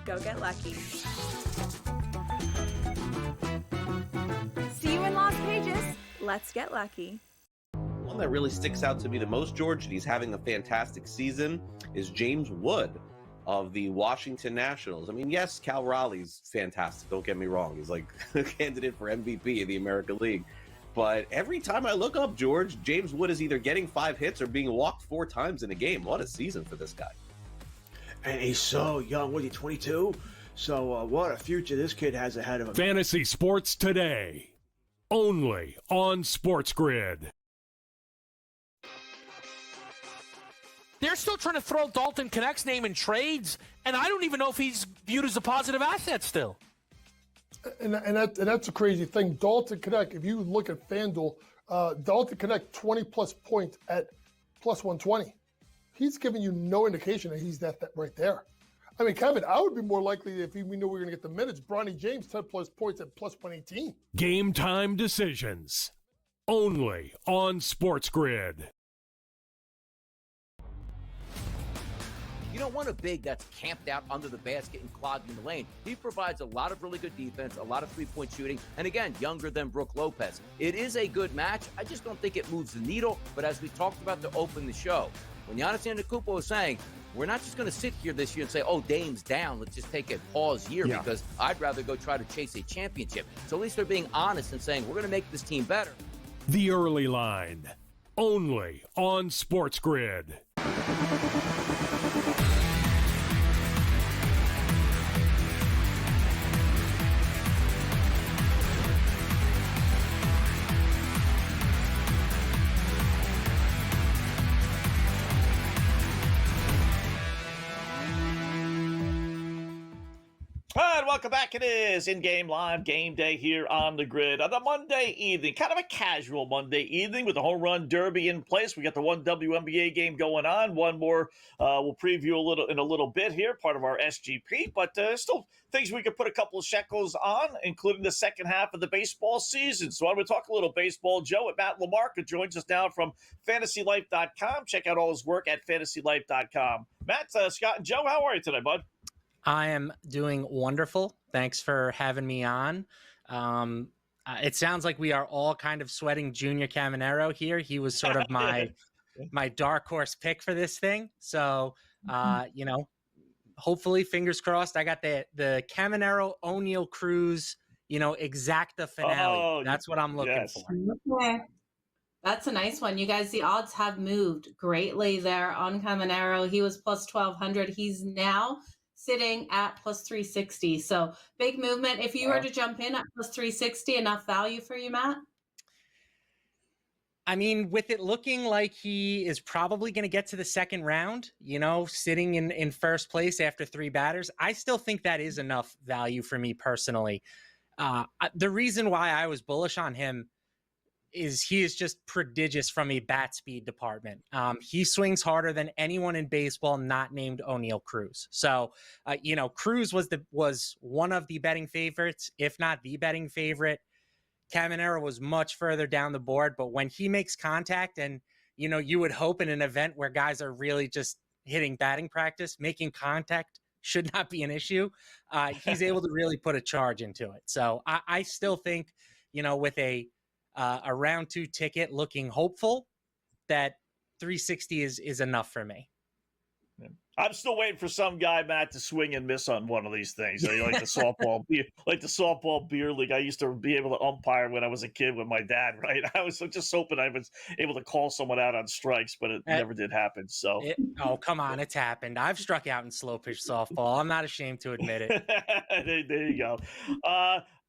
go get lucky. See you in Las Vegas. Let's get lucky. One that really sticks out to me the most, George, and he's having a fantastic season, is James Wood of the Washington Nationals. I mean, yes, Cal Raleigh's fantastic. Don't get me wrong. He's like a candidate for MVP of the American League. But every time I look up, George, James Wood is either getting 5 hits or being walked 4 times in a game. What a season for this guy. And he's so young. What are you, 22? So what a future this kid has ahead of him. Fantasy Sports Today. Only on SportsGrid. They're still trying to throw Dalton Connect's name in trades, and I don't even know if he's viewed as a positive asset still. And that's a crazy thing. Dalton Connect, if you look at FanDuel, Dalton Connect 20-plus points at plus 120. He's giving you no indication that he's that right there. I mean, Kevin, I would be more likely if we knew we were going to get the minutes. Bronny James, 10-plus points at plus 118. Game time decisions. Only on SportsGrid. You don't want a big that's camped out under the basket and clogging the lane. He provides a lot of really good defense, a lot of three-point shooting, and again, younger than Brook Lopez. It is a good match. I just don't think it moves the needle, but as we talked about to open the show, when Giannis Antetokounmpo was saying, we're not just going to sit here this year and say, oh, Dame's down, let's just take a pause year, because I'd rather go try to chase a championship. So at least they're being honest and saying, we're going to make this team better. The Early Line, only on SportsGrid. And welcome back. It is in-game live game day here on the grid on a Monday evening, kind of a casual Monday evening with the home run derby in place. We got the one WNBA game going on. One more we'll preview in a little bit here, part of our SGP, but still things we could put a couple of shekels on, including the second half of the baseball season. So I'm going to talk a little baseball. Joe at Matt Lamarca joins us now from FantasyLife.com. Check out all his work at FantasyLife.com. Matt, Scott, and Joe, how are you today, bud? I am doing wonderful. Thanks for having me on. It sounds like we are all kind of sweating Junior Caminero here. He was sort of my dark horse pick for this thing. So, hopefully, fingers crossed, I got the Caminero O'Neal Cruz, exacta finale. Oh, that's what I'm looking for. Okay. That's a nice one. You guys, the odds have moved greatly there on Caminero. He was plus 1,200. He's now sitting at plus 360. So big movement. If you were to jump in at plus 360, enough value for you, Matt? I mean, with it looking like he is probably going to get to the second round, sitting in first place after 3 batters, I still think that is enough value for me personally. The reason why I was bullish on him is he is just prodigious from a bat speed department. He swings harder than anyone in baseball not named O'Neal Cruz. So, Cruz was one of the betting favorites, if not the betting favorite. Caminero was much further down the board, but when he makes contact, and, you would hope in an event where guys are really just hitting batting practice, making contact should not be an issue. He's able to really put a charge into it. So I still think, with a round 2 ticket looking hopeful, that 360 is enough for me. I'm still waiting for some guy, Matt, to swing and miss on one of these things. Like the softball beer league. I used to be able to umpire when I was a kid with my dad, right? I was just hoping I was able to call someone out on strikes, but it never did happen. So, come on, it's happened. I've struck out in slow pitch softball. I'm not ashamed to admit it. There you go.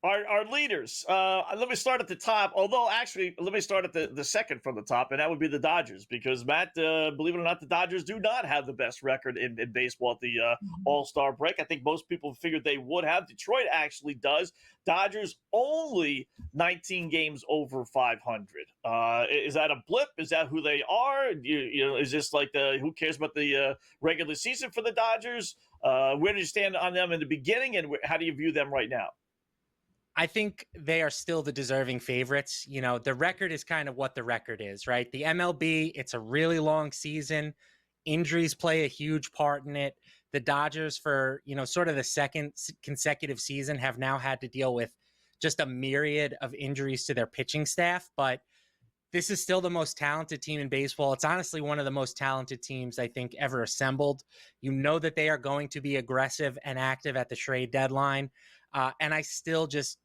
Our leaders, let me start at the top, although actually, let me start at the second from the top, and that would be the Dodgers, because Matt, believe it or not, the Dodgers do not have the best record in baseball at the All-Star break. I think most people figured they would have. Detroit actually does. Dodgers only 19 games over 500. Is that a blip? Is that who they are? Is this like who cares about the regular season for the Dodgers? Where do you stand on them in the beginning, and how do you view them right now? I think they are still the deserving favorites. The record is kind of what the record is, right? The MLB, it's a really long season. Injuries play a huge part in it. The Dodgers, for, sort of the second consecutive season, have now had to deal with just a myriad of injuries to their pitching staff. But this is still the most talented team in baseball. It's honestly one of the most talented teams, I think, ever assembled. You know that they are going to be aggressive and active at the trade deadline. And I still just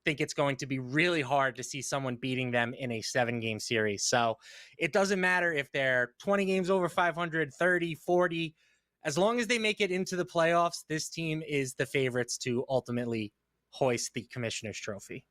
think it's going to be really hard to see someone beating them in a 7-game series. So it doesn't matter if they're 20 games over 500, 30, 40. As long as they make it into the playoffs, this team is the favorites to ultimately hoist the Commissioner's Trophy.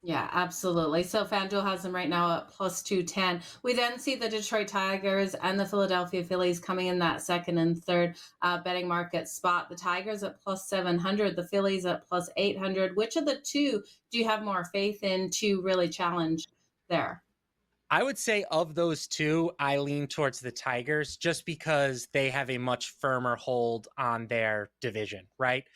Yeah, absolutely. So FanDuel has them right now at plus 210. We then see the Detroit Tigers and the Philadelphia Phillies coming in that second and third betting market spot. The Tigers at plus 700, the Phillies at plus 800. Which of the two do you have more faith in to really challenge there? I would say of those two, I lean towards the Tigers just because they have a much firmer hold on their division, right?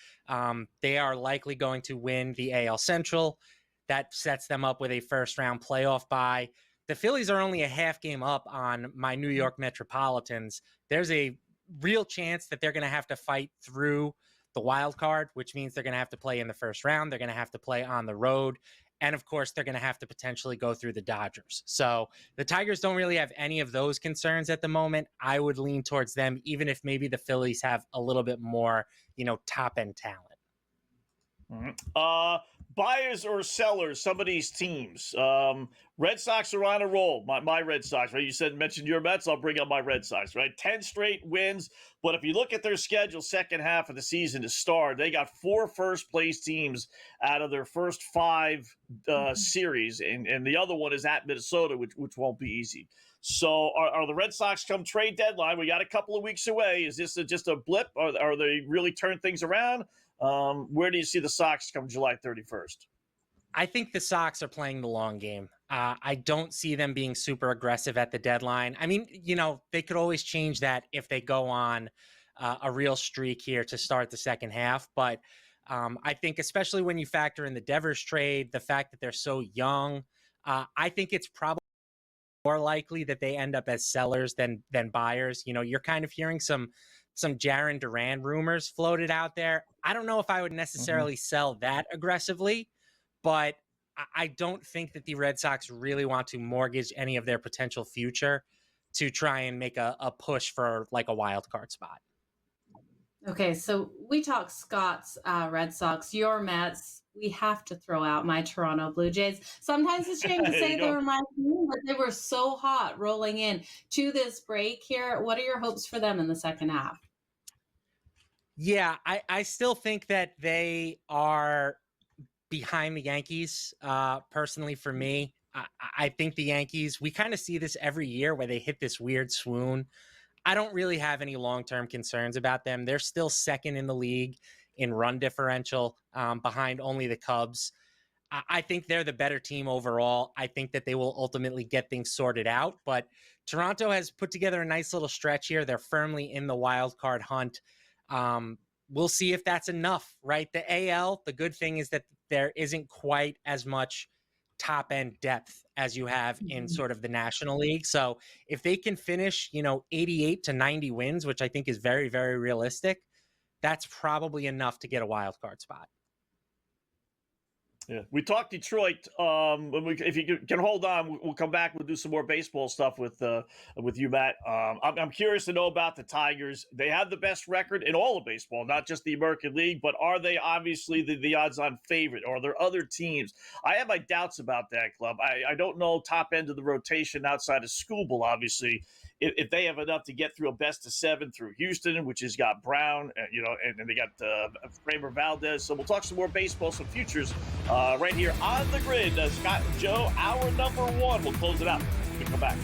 They are likely going to win the AL Central. That sets them up with a first-round playoff bye. The Phillies are only a half game up on my New York Metropolitans. There's a real chance that they're going to have to fight through the wild card, which means they're going to have to play in the first round. They're going to have to play on the road. And of course, they're going to have to potentially go through the Dodgers. So the Tigers don't really have any of those concerns at the moment. I would lean towards them, even if maybe the Phillies have a little bit more, top end talent. Buyers or sellers, some of these teams. Red Sox are on a roll. My Red Sox, right? You mentioned your Mets. I'll bring up my Red Sox, right? 10 straight wins. But if you look at their schedule, second half of the season to start, they got 4 first-place teams out of their first 5 series. And the other one is at Minnesota, which won't be easy. So are the Red Sox come trade deadline? We got a couple of weeks away. Is this just a blip? Or are they really turn things around? Where do you see the Sox come July 31st? I think the Sox are playing the long game. I don't see them being super aggressive at the deadline. I mean, they could always change that if they go on a real streak here to start the second half. But I think especially when you factor in the Devers trade, the fact that they're so young, I think it's probably more likely that they end up as sellers than buyers. You're kind of hearing some Jarren Duran rumors floated out there. I don't know if I would necessarily sell that aggressively, but I don't think that the Red Sox really want to mortgage any of their potential future to try and make a push for like a wild card spot. Okay, so we talk Scott's Red Sox, your Mets. We have to throw out my Toronto Blue Jays. Sometimes it's a shame to say they were my team, but they were so hot rolling in to this break here. What are your hopes for them in the second half? Yeah, I still think that they are behind the Yankees. Personally, for me, I think the Yankees, we kind of see this every year where they hit this weird swoon. I don't really have any long-term concerns about them. They're still second in the league in run differential, behind only the Cubs. I think they're the better team overall. I think that they will ultimately get things sorted out, but Toronto has put together a nice little stretch here. They're firmly in the wild card hunt. We'll see if that's enough, right? The AL, the good thing is that there isn't quite as much top end depth as you have in sort of the National League. So if they can finish, 88 to 90 wins, which I think is very, very realistic, that's probably enough to get a wild card spot. Yeah, we talked Detroit. If you can hold on, we'll come back. We'll do some more baseball stuff with you, Matt. I'm curious to know about the Tigers. They have the best record in all of baseball, not just the American League, but are they obviously the odds-on favorite? Or are there other teams? I have my doubts about that club. I don't know top end of the rotation outside of Skubal, obviously. If they have enough to get through a best of 7 through Houston, which has got Brown, and then they got Kramer Valdez. So we'll talk some more baseball, some futures right here on the grid. Scott and Joe, hour number 1. We'll close it out. We come back.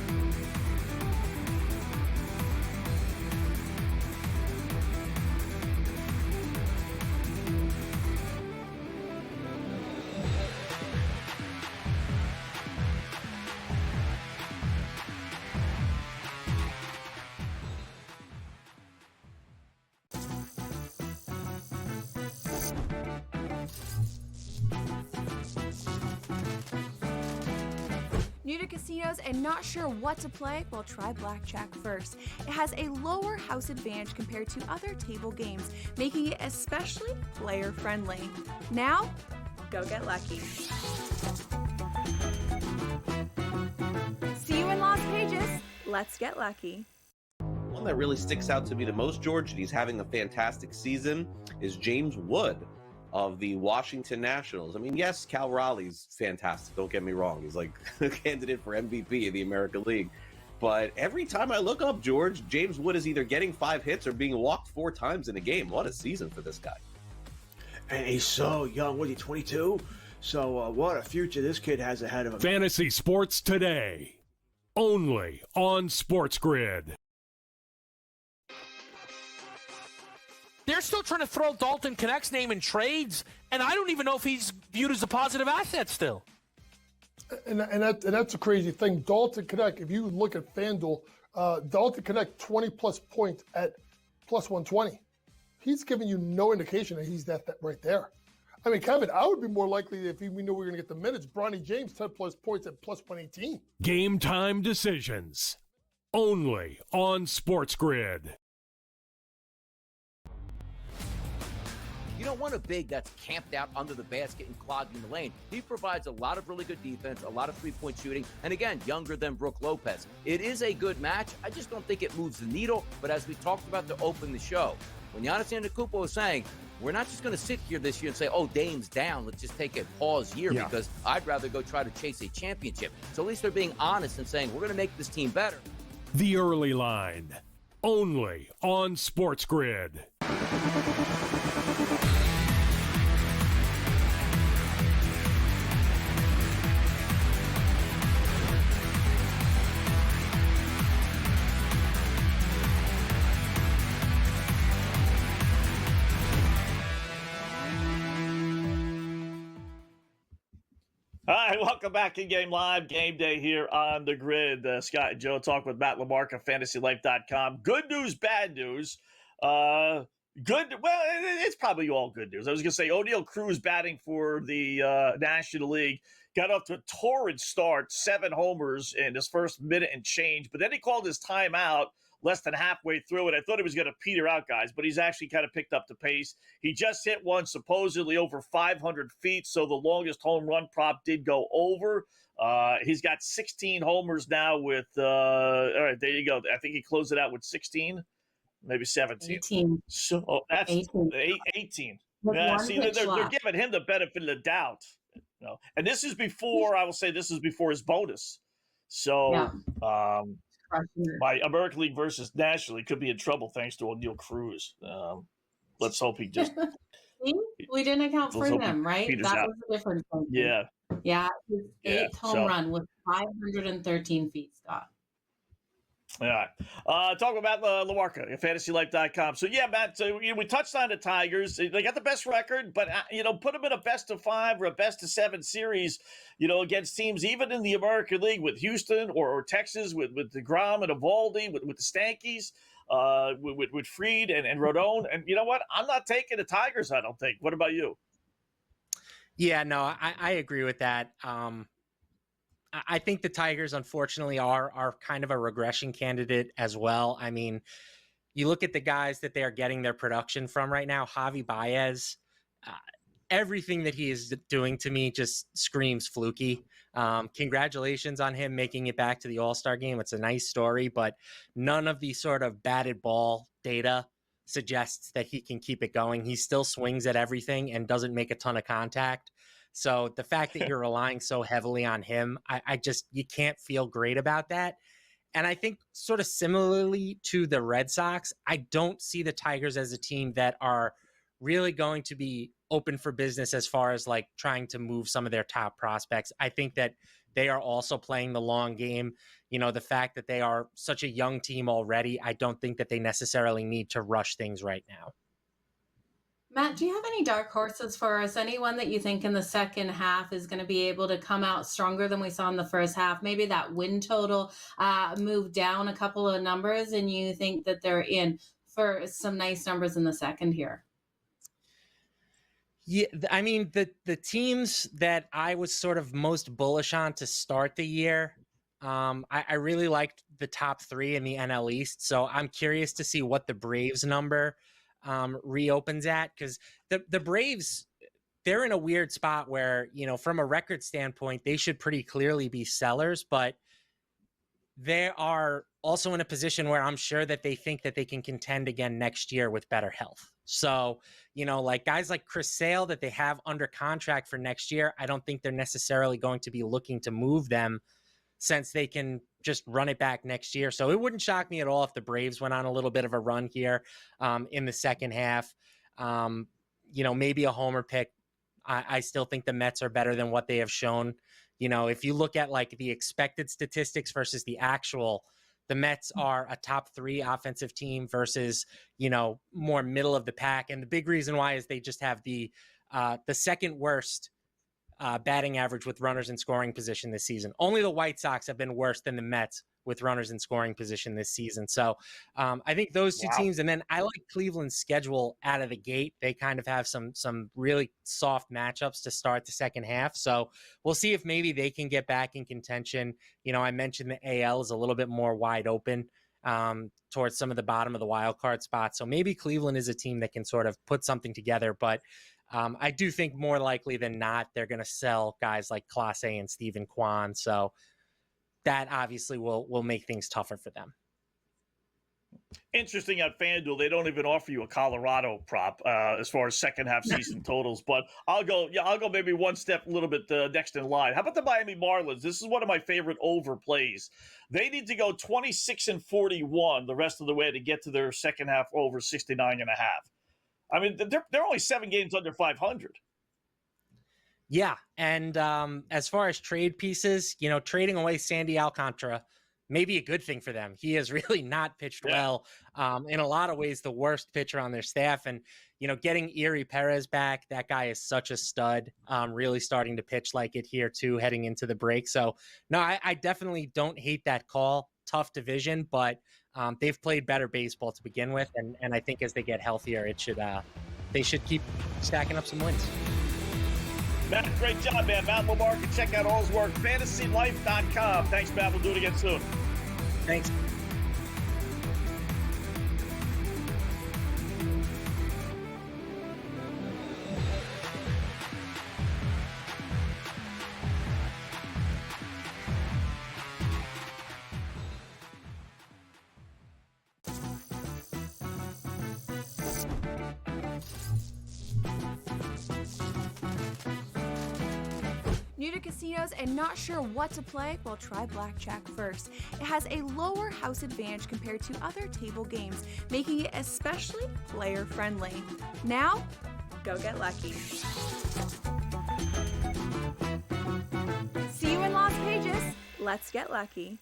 New to casinos and not sure what to play? Well, try Blackjack first. It has a lower house advantage compared to other table games, making it especially player-friendly. Now, go get lucky. See you in Las Vegas. Let's get lucky. One that really sticks out to me the most, George, and he's having a fantastic season, is James Wood of the Washington Nationals. I mean, yes, Cal Raleigh's fantastic. Don't get me wrong. He's like a candidate for MVP of the American League. But every time I look up, George, James Wood is either getting 5 hits or being walked 4 times in a game. What a season for this guy. And he's so young. What is he, 22? So what a future this kid has ahead of him. Fantasy Sports Today, only on SportsGrid. They're still trying to throw Dalton Connect's name in trades, and I don't even know if he's viewed as a positive asset still. And that's a crazy thing. Dalton Connect, if you look at FanDuel, Dalton Connect 20-plus points at plus 120. He's giving you no indication that he's that right there. I mean, Kevin, I would be more likely if we knew we were going to get the minutes. Bronny James, 10-plus points at plus 118. Game time decisions, only on SportsGrid. don't want a big that's camped out under the basket and clogging the lane. He provides a lot of really good defense, a lot of three-point shooting, and again, younger than Brook Lopez. It is a good match. I just don't think it moves the needle, but as we talked about to open the show, when Giannis Antetokounmpo was saying, we're not just going to sit here this year and say, oh, Dame's down, let's just take a pause year because I'd rather go try to chase a championship. So at least they're being honest and saying, we're going to make this team better. The Early Line, only on SportsGrid. All right, welcome back in Game Live, Game Day here on the Grid. Scott and Joe talk with Matt Lamarck of FantasyLife.com. Good news, bad news. Good. Well, it's probably all good news. I was going to say O'Neal Cruz batting for the National League got off to a torrid start, 7 homers in his first minute and change, but then he called his timeout less than halfway through it. I thought he was going to peter out, guys, but he's actually kind of picked up the pace. He just hit one supposedly over 500 feet, so the longest home run prop did go over. He's got 16 homers now with, all right, there you go. I think he closed it out with 16, maybe 17. 18. So that's 18. 18. Yeah, see, they're giving him the benefit of the doubt. You know? And this is before, I will say this is before his bonus. So, my American League versus National League could be in trouble thanks to O'Neal Cruz. Let's hope he just. We didn't account for him, right? That was the difference. Yeah. Yeah. His 8th home run was 513 feet, Scott. All right. Talk about Lamarca at FantasyLife.com. So, yeah, Matt, we touched on the Tigers. They got the best record, but, put them in a best-of-5 or a best-of-7 series, against teams even in the American League with Houston or Texas with DeGrom and Eovaldi, with the Stankies, with Fried and Rodon. And you know what? I'm not taking the Tigers, I don't think. What about you? Yeah, no, I agree with that. I think the Tigers, unfortunately, are kind of a regression candidate as well. I mean, you look at the guys that they are getting their production from right now, Javi Baez, everything that he is doing to me just screams fluky. Congratulations on him making it back to the All-Star game. It's a nice story, but none of the sort of batted ball data suggests that he can keep it going. He still swings at everything and doesn't make a ton of contact. So the fact that you're relying so heavily on him, you can't feel great about that. And I think sort of similarly to the Red Sox, I don't see the Tigers as a team that are really going to be open for business as far as like trying to move some of their top prospects. I think that they are also playing the long game. The fact that they are such a young team already, I don't think that they necessarily need to rush things right now. Matt, do you have any dark horses for us? Anyone that you think in the second half is going to be able to come out stronger than we saw in the first half? Maybe that win total moved down a couple of numbers and you think that they're in for some nice numbers in the second here. Yeah, I mean, the teams that I was sort of most bullish on to start the year, I really liked the top 3 in the NL East. So I'm curious to see what the Braves number reopens at, because the Braves, they're in a weird spot where, from a record standpoint, they should pretty clearly be sellers, but they are also in a position where I'm sure that they think that they can contend again next year with better health. So, like guys like Chris Sale that they have under contract for next year, I don't think they're necessarily going to be looking to move them since they can just run it back next year. So it wouldn't shock me at all if the Braves went on a little bit of a run here in the second half. Maybe a homer pick. I still think the Mets are better than what they have shown. If you look at like the expected statistics versus the actual, the Mets are a top 3 offensive team versus, more middle of the pack. And the big reason why is they just have the second worst batting average with runners in scoring position this season. Only the White Sox have been worse than the Mets with runners in scoring position this season. So I think those two teams, and then I like Cleveland's schedule out of the gate. They kind of have some really soft matchups to start the second half. So we'll see if maybe they can get back in contention. I mentioned the AL is a little bit more wide open towards some of the bottom of the wild card spots. So maybe Cleveland is a team that can sort of put something together. But I do think more likely than not, they're going to sell guys like Clase and Stephen Kwan. So that obviously will make things tougher for them. Interesting at FanDuel, they don't even offer you a Colorado prop as far as second half season totals. But I'll go maybe one step a little bit next in line. How about the Miami Marlins? This is one of my favorite over plays. They need to go 26-41 the rest of the way to get to their second half over 69.5. I mean, they're only 7 games under 500. Yeah, and as far as trade pieces, trading away Sandy Alcantara may be a good thing for them. He has really not pitched well. In a lot of ways, the worst pitcher on their staff. And, getting Erie Perez back, that guy is such a stud, really starting to pitch like it here too, heading into the break. So, no, I definitely don't hate that call. Tough division, but they've played better baseball to begin with. And I think as they get healthier, they should keep stacking up some wins. Matt, great job, man. Matt Lamar, can check out all his work. FantasyLife.com. Thanks, Matt. We'll do it again soon. Thanks. New to casinos and not sure what to play? Well, try Blackjack first. It has a lower house advantage compared to other table games, making it especially player-friendly. Now, go get lucky. See you in Las Vegas. Let's get lucky.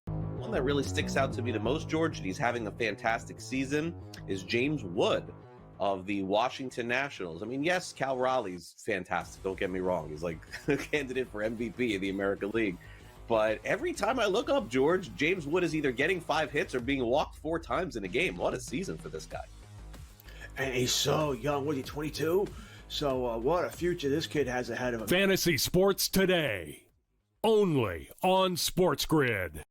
One that really sticks out to me the most, George, and he's having a fantastic season, is James Wood of the Washington Nationals. I mean, yes, Cal Raleigh's fantastic. Don't get me wrong. He's like a candidate for MVP of the American League. But every time I look up, George, James Wood is either getting 5 hits or being walked 4 times in a game. What a season for this guy. And he's so young. What, he 22? So what a future this kid has ahead of him. Fantasy Sports Today. Only on SportsGrid.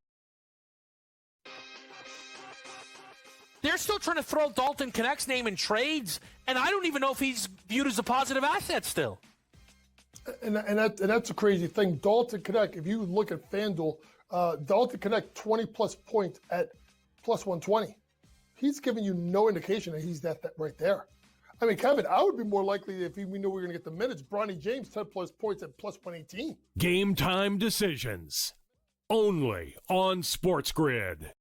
They're still trying to throw Dalton Connect's name in trades, and I don't even know if he's viewed as a positive asset still. And that's a crazy thing. Dalton Connect, if you look at FanDuel, Dalton Connect 20-plus points at plus 120. He's giving you no indication that he's that right there. I mean, Kevin, I would be more likely if we knew we were going to get the minutes. Bronny James, 10-plus points at plus 118. Game time decisions. Only on SportsGrid.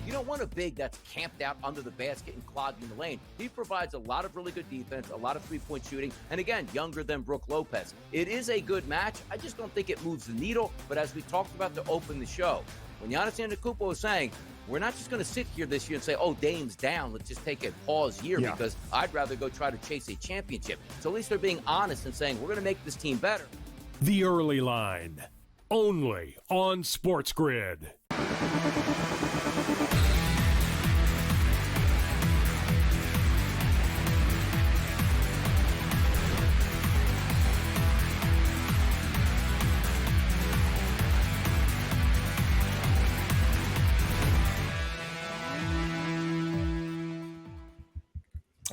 You don't want a big that's camped out under the basket and clogging the lane. He provides a lot of really good defense, a lot of three-point shooting, and again, younger than Brook Lopez. It is a good match. I just don't think it moves the needle, but as we talked about to open the show, when Giannis Antetokounmpo was saying, we're not just going to sit here this year and say, oh, Dame's down, let's just take a pause year because I'd rather go try to chase a championship. So at least they're being honest and saying, we're going to make this team better. The Early Line. Only on SportsGrid.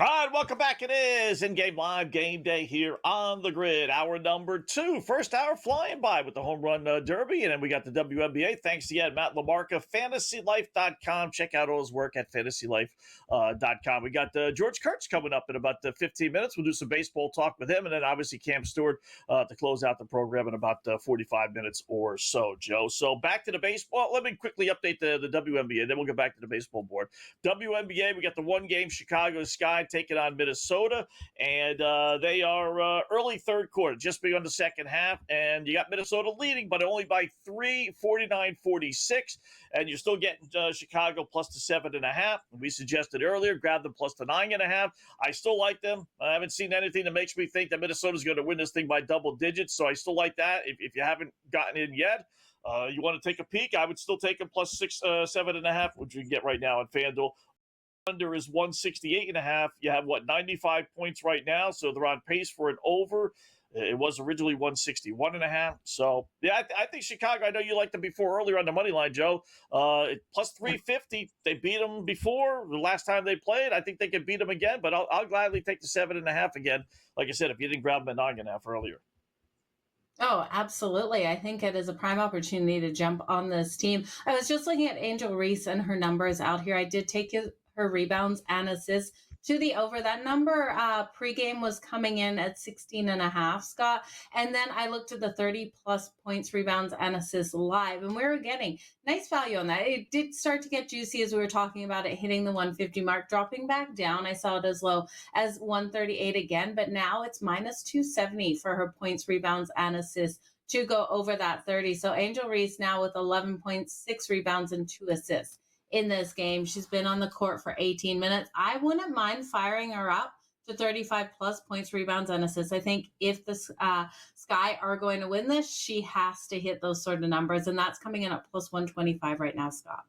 All right, welcome back. It is In-Game Live Game Day here on the grid. Hour number 2. First hour flying by with the Home Run Derby. And then we got the WNBA. Thanks again, Matt LaMarca, FantasyLife.com. Check out all his work at FantasyLife.com. We got George Kurtz coming up in about 15 minutes. We'll do some baseball talk with him. And then obviously Cam Stewart to close out the program in about 45 minutes or so, Joe. So back to the baseball. Let me quickly update the WNBA. Then we'll get back to the baseball board. WNBA, we got the one game Chicago Sky taking on Minnesota, and they are early third quarter, just begun the second half, and you got Minnesota leading, but only by 3, 49-46, and you're still getting Chicago plus the 7.5. We suggested earlier, grab them plus the 9.5. I still like them. I haven't seen anything that makes me think that Minnesota's going to win this thing by double digits, so I still like that. If you haven't gotten in yet, you want to take a peek, I would still take them plus 7.5, which you can get right now on FanDuel. Under is 168.5. You have 95 points right now, so they're on pace for an over. It was originally 161.5. So, yeah, I think Chicago, I know you liked them before earlier on the money line, Joe. Plus 350. They beat them before the last time they played. I think they could beat them again, but I'll gladly take the 7.5 again. Like I said, if you didn't grab them at 9.5 earlier. Oh, absolutely. I think it is a prime opportunity to jump on this team. I was just looking at Angel Reese and her numbers out here. I did take her rebounds and assists to the over. That number pregame was coming in at 16.5, Scott. And then I looked at the 30 plus points, rebounds, and assists live, and we were getting nice value on that. It did start to get juicy as we were talking about it, hitting the 150 mark, dropping back down. I saw it as low as 138 again, but now it's minus 270 for her points, rebounds, and assists to go over that 30. So Angel Reese now with 11.6 rebounds and 2 assists in this game. She's been on the court for 18 minutes. I wouldn't mind firing her up to 35 plus points, rebounds, and assists. I think if the Sky are going to win this, she has to hit those sort of numbers, and that's coming in at plus 125 right now, Scott.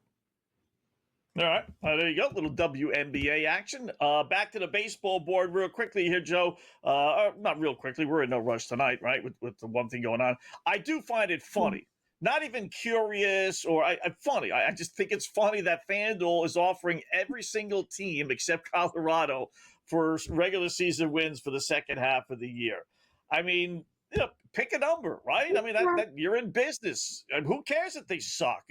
All right. There you go. Little WNBA action. Back to the baseball board real quickly here, Joe. Not real quickly. We're in no rush tonight, right, with the one thing going on. I do find it funny. Not even curious or funny. I just think it's funny that FanDuel is offering every single team except Colorado for regular season wins for the second half of the year. I mean, pick a number, right? I mean, that you're in business. And who cares if they suck?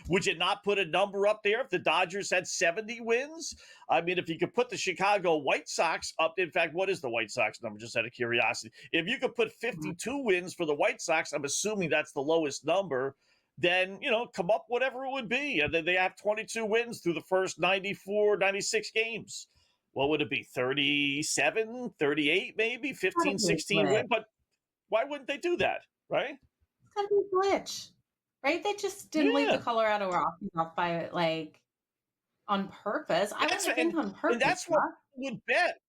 Would you not put a number up there if the Dodgers had 70 wins? I mean, if you could put the Chicago White Sox up, in fact, what is the White Sox number? Just out of curiosity. If you could put 52 wins for the White Sox, I'm assuming that's the lowest number, then, come up whatever it would be. And then they have 22 wins through the first 94, 96 games. What would it be? 37, 38, maybe 15, 16 wins? But why wouldn't they do that, right? It's got to be a glitch, right? They just didn't leave the Colorado Rockies off by, on purpose. I wouldn't think on purpose. And that's what I would bet,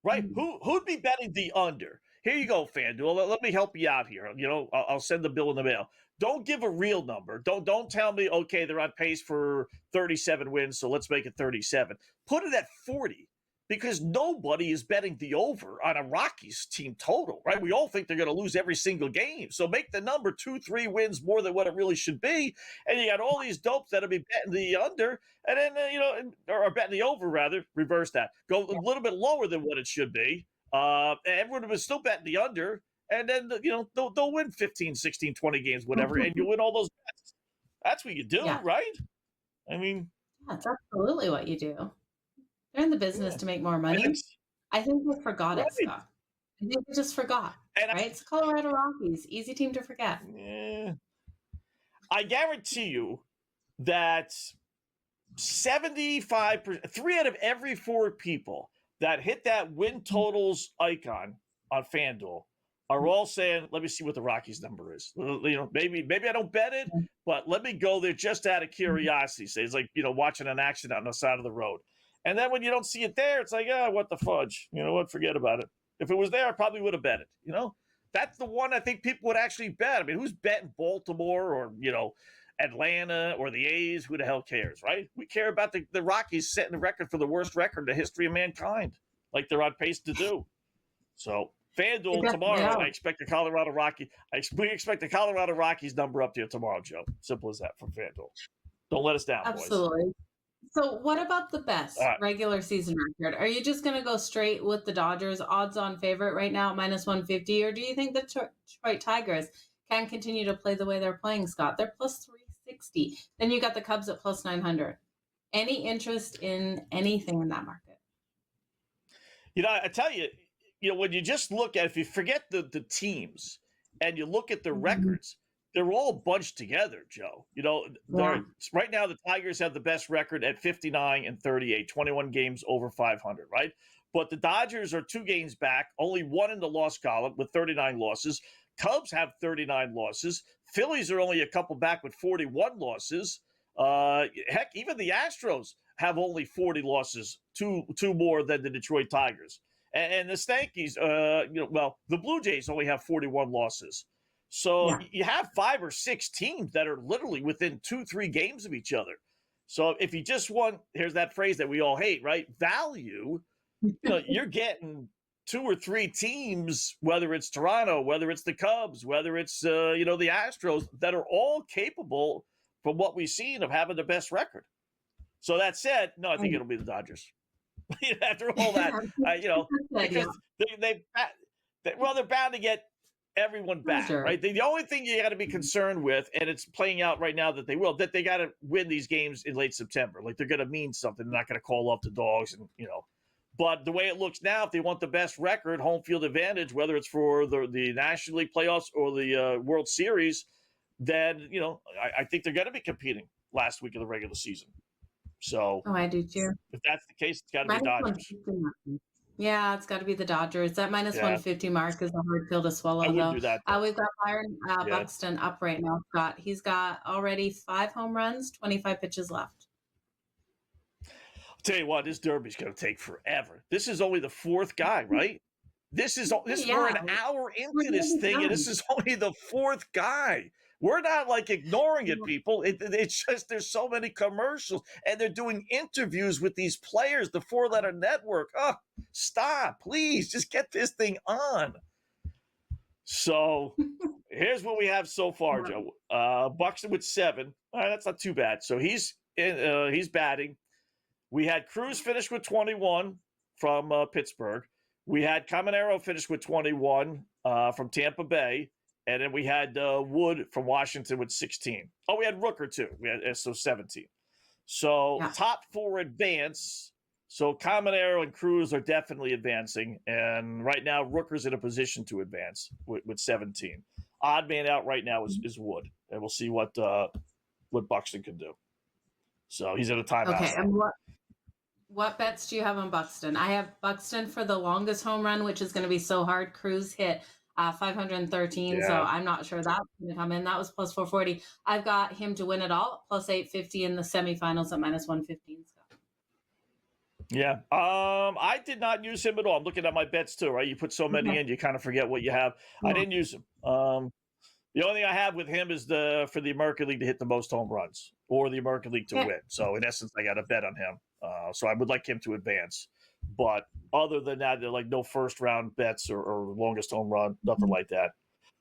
right? Who'd be betting the under? Here you go, FanDuel. Let me help you out here. I'll send the bill in the mail. Don't give a real number. Don't tell me, okay, they're on pace for 37 wins, so let's make it 37. Put it at 40. Because nobody is betting the over on a Rockies team total, right? We all think they're going to lose every single game. So make the number 2-3 wins more than what it really should be. And you got all these dopes that'll be betting the under and then, or betting the over, rather. Reverse that. Go a little bit lower than what it should be. Everyone was still betting the under. And then, they'll win 15, 16, 20 games, whatever. And you win all those bets. That's what you do, right? I mean. That's absolutely what you do. They're in the business to make more money. I think they forgot it, Scott. I think they just forgot, right? It's Colorado Rockies. Easy team to forget. Yeah. I guarantee you that 75%, 3 out of every 4 people that hit that win totals icon on FanDuel are all saying, let me see what the Rockies number is. Maybe I don't bet it, but let me go there just out of curiosity. Say it's like, watching an accident on the side of the road. And then when you don't see it there, it's like, what the fudge? You know what? Forget about it. If it was there, I probably would have bet it. That's the one I think people would actually bet. I mean, who's betting Baltimore or, Atlanta or the A's? Who the hell cares, right? We care about the Rockies setting the record for the worst record in the history of mankind, like they're on pace to do. So FanDuel tomorrow, we expect the Colorado Rockies number up there tomorrow, Joe. Simple as that from FanDuel. Don't let us down, boys. Absolutely. So what about the best regular season record? Are you just going to go straight with the Dodgers odds-on favorite right now at minus 150, or do you think the Detroit Tigers can continue to play the way they're playing, Scott? They're plus 360. Then you got the Cubs at plus 900. Any interest in anything in that market? I tell you, when you just look at, if you forget the teams and you look at the records, they're all bunched together, Joe. Right now the Tigers have the best record at 59-38, 21 games over 500, right? But the Dodgers are 2 games back, only 1 in the loss column with 39 losses. Cubs have 39 losses. Phillies are only a couple back with 41 losses. Heck, even the Astros have only 40 losses, two more than the Detroit Tigers. And the Yankees, the Blue Jays only have 41 losses. So you have 5 or 6 teams that are literally within 2-3 games of each other. So if you just want, here's that phrase that we all hate, right? Value, you're getting 2 or 3 teams, whether it's Toronto, whether it's the Cubs, whether it's the Astros, that are all capable, from what we've seen, of having the best record. So that said, no, I think it'll be the Dodgers. After all that, because they're bound to get everyone back, Sure. right? The only thing you got to be concerned with, and it's playing out right now that they got to win these games in late September. Like, they're going to mean something. They're not going to call up the dogs, and But the way it looks now, if they want the best record, home field advantage, whether it's for the National League playoffs or the World Series, then I think they're going to be competing last week of the regular season. So, I do too. If that's the case, it's got to be Dodgers. Yeah, it's got to be the Dodgers. That minus 150 mark is a hard pill to swallow, I though. wouldn't do that, though. We've got Byron Buxton up right now, Scott. He's got already 5 home runs, 25 pitches left. I'll tell you what, this derby's going to take forever. This is only the 4th guy, right? We're an hour into this thing, and this is only the 4th guy. We're not like ignoring it, people. It's just there's so many commercials, and they're doing interviews with these players, the 4-letter network. Oh, stop, please. Just get this thing on. So here's what we have so far, Joe. Buxton with 7. All right, that's not too bad. So he's batting. We had Cruz finish with 21 from Pittsburgh. We had Caminero finish with 21 from Tampa Bay. And then we had Wood from Washington with 16. Oh, we had Rooker, too. We had 17. So top 4 advance. So Caminero and Cruz are definitely advancing. And right now, Rooker's in a position to advance with 17. Odd man out right now is Wood. And we'll see what Buxton can do. So he's at a timeout. Okay, and what bets do you have on Buxton? I have Buxton for the longest home run, which is going to be so hard. Cruz hit 513, so I'm not sure that's going to come in. That was plus 440. I've got him to win it all, plus 850 in the semifinals at minus 115. Yeah. I did not use him at all. I'm looking at my bets too, right? You put so many in, you kind of forget what you have. I didn't use him. The only thing I have with him is for the American League to hit the most home runs or the American League to win. So in essence, I got a bet on him. So I would like him to advance. But other than that, they're like no first round bets or longest home run, nothing like that.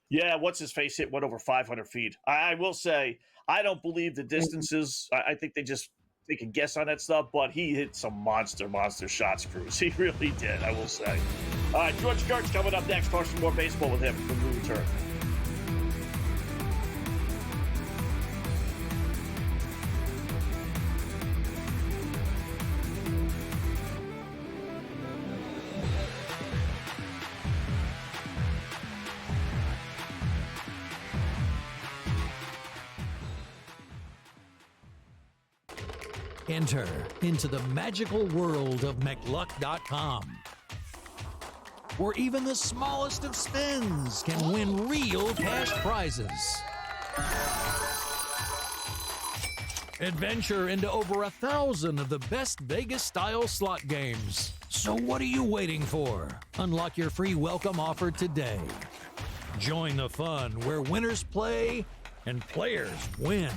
Yeah, what's his face hit went over 500 feet. I will say, I don't believe the distances. I think they can guess on that stuff, but he hit some monster shots, Cruz. He really did, I will say. All right, George Kurtz coming up next. Talk some more baseball with him when we return. Enter into the magical world of McLuck.com, where even the smallest of spins can win real cash prizes. Adventure into over 1,000 of the best Vegas-style slot games. So what are you waiting for? Unlock your free welcome offer today. Join the fun where winners play and players win.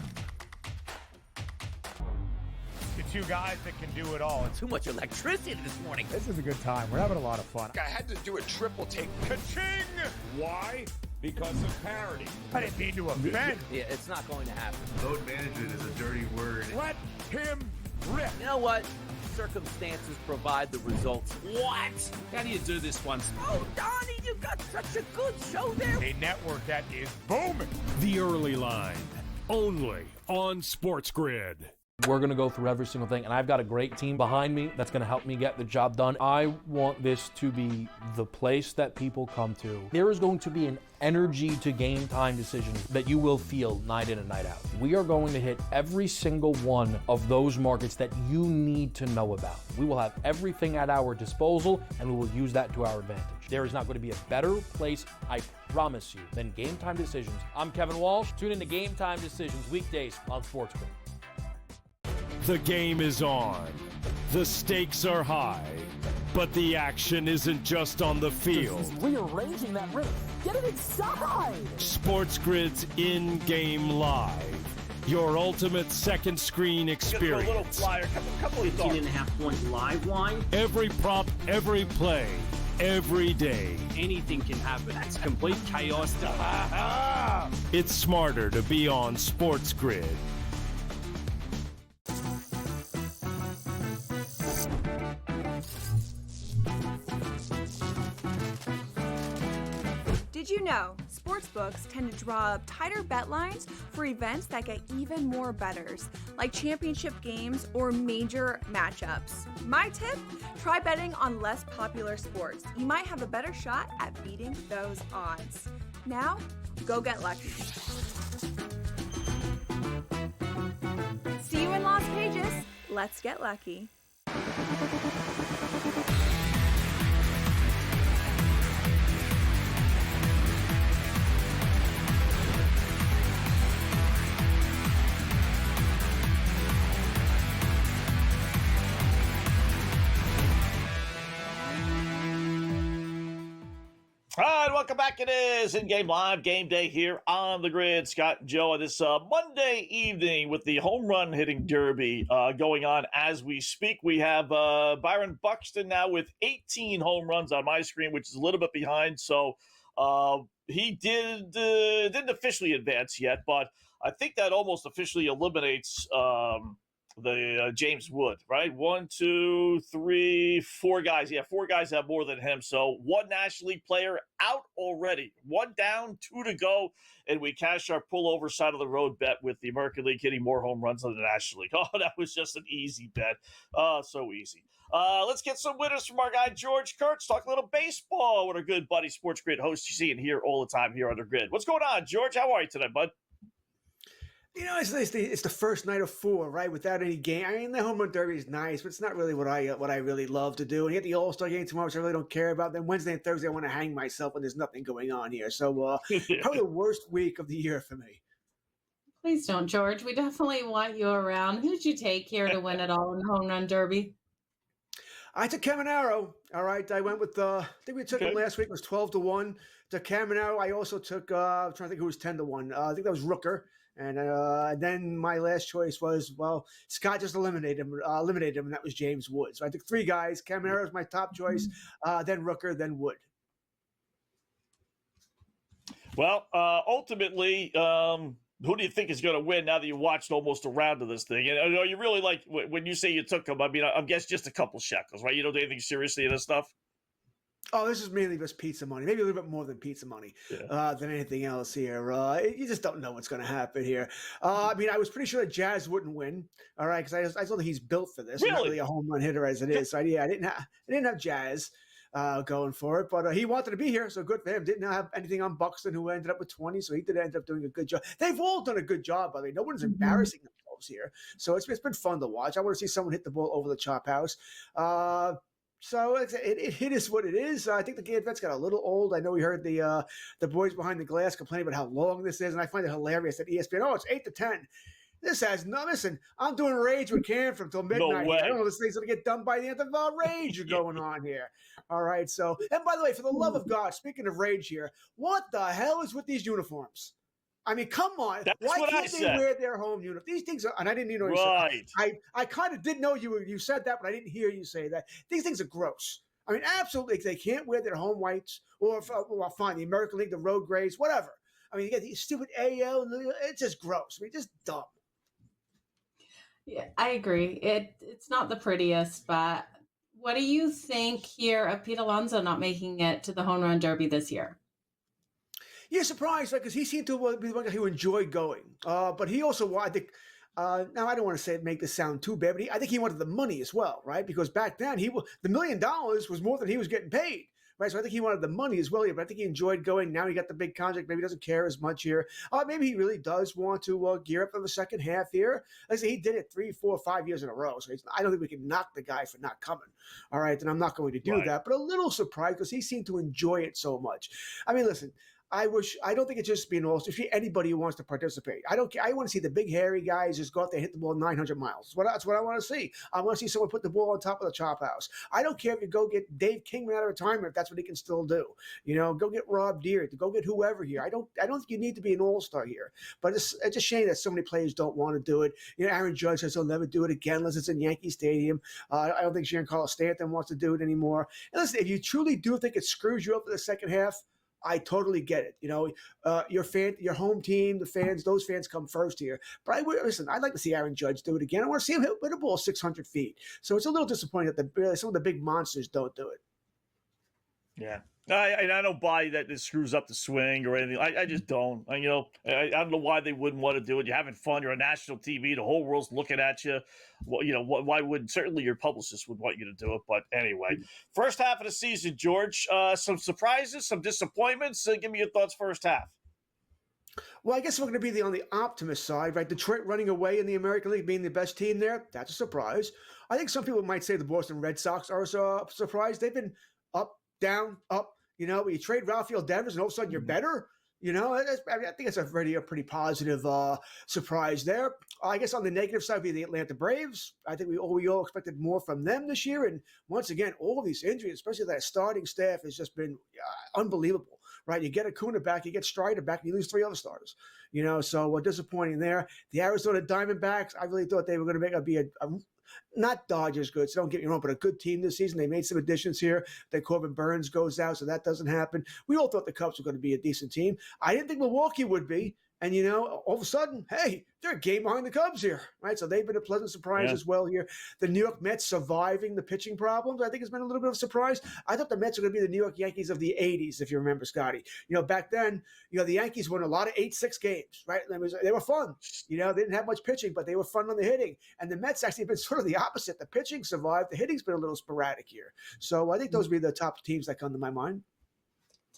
The 2 guys that can do it all. Too much electricity this morning. This is a good time. We're having a lot of fun. I had to do a triple take. Ka-ching! Why? Because of parity. I didn't mean to offend. Yeah, it's not going to happen. Load management is a dirty word. Let him rip. You know what? Circumstances provide the results. What? How do you do this one? Oh, Donnie, you got such a good show there. A network that is booming. The Early Line, only on SportsGrid. We're going to go through every single thing, and I've got a great team behind me that's going to help me get the job done. I want this to be the place that people come to. There is going to be an energy to game time decisions that you will feel night in and night out. We are going to hit every single one of those markets that you need to know about. We will have everything at our disposal, and we will use that to our advantage. There is not going to be a better place, I promise you, than Game Time Decisions. I'm Kevin Walsh. Tune in to Game Time Decisions weekdays on SportsGrid. The game is on. The stakes are high. But the action isn't just on the field. He's rearranging that rhythm. Get it inside! SportsGrid's in-game live. Your ultimate second screen experience. A little flyer, couple of thoughts. 18.5 point live line. Every prop, every play. every day. Anything can happen. It's complete chaos. It's smarter to be on SportsGrid. Did you know sportsbooks tend to draw up tighter bet lines for events that get even more bettors, like championship games or major matchups? My tip, try betting on less popular sports. You might have a better shot at beating those odds. Now, go get lucky. See you in Las Vegas. Let's get lucky. All right, welcome back. It is In-Game Live Game Day here on the grid. Scott and Joe on this Monday evening with the home run hitting derby going on as we speak. We have Byron Buxton now with 18 home runs on my screen, which is a little bit behind. So he didn't officially advance yet, but I think that almost officially eliminates the James Wood, right? 1, 2, 3, 4 guys. Yeah, 4 guys have more than him. So 1 National League player out already. 1 down, 2 to go. And we cash our pullover side of the road bet with the American League hitting more home runs than the National League. Oh, that was just an easy bet. So easy. Let's get some winners from our guy, George Kurtz. Talk a little baseball with our good buddy, SportsGrid host you see and hear all the time here on the grid. What's going on, George? How are you today, bud? You know, it's the first night of 4, right? Without any game. I mean, the home run derby is nice, but it's not really what I really love to do. And you get the All-Star game tomorrow, which I really don't care about. Then Wednesday and Thursday, I want to hang myself when there's nothing going on here. So probably the worst week of the year for me. Please don't, George. We definitely want you around. Who'd you take here to win it all in the home run derby? I took Caminero. All right, I went with I think we took him last week. It was 12-1 to Caminero. I also took I'm trying to think who was 10-1. I think that was Rooker. And then my last choice was, well, Scott just eliminated him, and that was James Wood. So I took 3 guys. Caminero was my top choice, then Rooker, then Wood. Well, ultimately, who do you think is going to win now that you watched almost a round of this thing? And are you really like, when you say you took him, I mean, I'm guessing just a couple shekels, right? You don't do anything seriously in this stuff? Oh, this is mainly just pizza money. Maybe a little bit more than pizza money than anything else here. You just don't know what's going to happen here. I mean, I was pretty sure that Jazz wouldn't win. All right, because I thought he's built for this. Really? Not really a home run hitter as it is. So I didn't have Jazz going for it, but he wanted to be here, so good for him. Didn't have anything on Buxton, who ended up with 20, so he did end up doing a good job. They've all done a good job, by the way. No one's embarrassing themselves here, so it's been fun to watch. I want to see someone hit the ball over the chop house. So it is what it is. I think the game vet's got a little old. I know we heard the boys behind the glass complaining about how long this is, and I find it hilarious that ESPN, it's 8 to 10. This has no, listen, I'm doing Rage with Cam from till midnight. No way. I don't know this thing's going to get done by the end of Rage going on here. All right, so, and by the way, for the love of God, speaking of Rage here, what the hell is with these uniforms? I mean, come on. That's why can't they said. wear their home uniform? These things are, and I didn't even know you said, I kind of did know you said that, but I didn't hear you say that. These things are gross. I mean, absolutely, they can't wear their home whites, or fine, the American League, the road grays, whatever. I mean, you get these stupid AL, it's just gross. I mean, just dumb. Yeah, I agree. It's not the prettiest, but what do you think here of Pete Alonso not making it to the home run derby this year? Yeah, surprised, because he seemed to be the one guy who enjoyed going. But he also, I think, now I don't want to make this sound too bad, but I think he wanted the money as well, right? Because back then, the $1 million was more than he was getting paid, right? So I think he wanted the money as well, but I think he enjoyed going. Now he got the big contract. Maybe he doesn't care as much here. Maybe he really does want to gear up for the second half here. Like I say, he did it 3, 4, 5 years in a row. So I don't think we can knock the guy for not coming. All right, and I'm not going to do that. But a little surprised because he seemed to enjoy it so much. I mean, listen, I don't think it's just being all. If anybody who wants to participate, I don't care. I want to see the big hairy guys just go out there and hit the ball 900 miles. That's what I want to see. I want to see someone put the ball on top of the chop house. I don't care if you go get Dave Kingman out of retirement if that's what he can still do. Go get Rob Deere, go get whoever here. I don't think you need to be an all-star here. But it's a shame that so many players don't want to do it. Aaron Judge says he'll never do it again unless it's in Yankee Stadium. I don't think Giancarlo Stanton wants to do it anymore. And listen, if you truly do think it screws you up for the second half, I totally get it. Your home team, the fans, those fans come first here. But I'd like to see Aaron Judge do it again. I want to see him hit a ball 600 feet. So it's a little disappointing that some of the big monsters don't do it. Yeah. I don't buy that it screws up the swing or anything. I just don't. I don't know why they wouldn't want to do it. You're having fun. You're on national TV. The whole world's looking at you. Well, why wouldn't? Certainly your publicist would want you to do it. But anyway, first half of the season, George, some surprises, some disappointments. Give me your thoughts first half. Well, I guess we're going to be on the optimist side, right? Detroit running away in the American League, being the best team there. That's a surprise. I think some people might say the Boston Red Sox are a surprise. They've been up, down, up. You trade Rafael Devers and all of a sudden you're better. I think it's a pretty positive surprise there. I guess on the negative side would be the Atlanta Braves. I think we all expected more from them this year. And once again, all of these injuries, especially that starting staff, has just been unbelievable, right? You get Acuna back, you get Strider back, and you lose 3 other starters. So disappointing there. The Arizona Diamondbacks, I really thought they were going to be a not Dodgers good, so don't get me wrong, but a good team this season. They made some additions here. That Corbin Burns goes out, so that doesn't happen. We all thought the Cubs were going to be a decent team. I didn't think Milwaukee would be. And, all of a sudden, hey, they're a game behind the Cubs here, right? So they've been a pleasant surprise as well here. The New York Mets surviving the pitching problems, I think, has been a little bit of a surprise. I thought the Mets were going to be the New York Yankees of the 80s, if you remember, Scotty. Back then, the Yankees won a lot of 8-6 games, right? They were fun. They didn't have much pitching, but they were fun on the hitting. And the Mets actually have been sort of the opposite. The pitching survived. The hitting's been a little sporadic here. So I think those would be the top teams that come to my mind.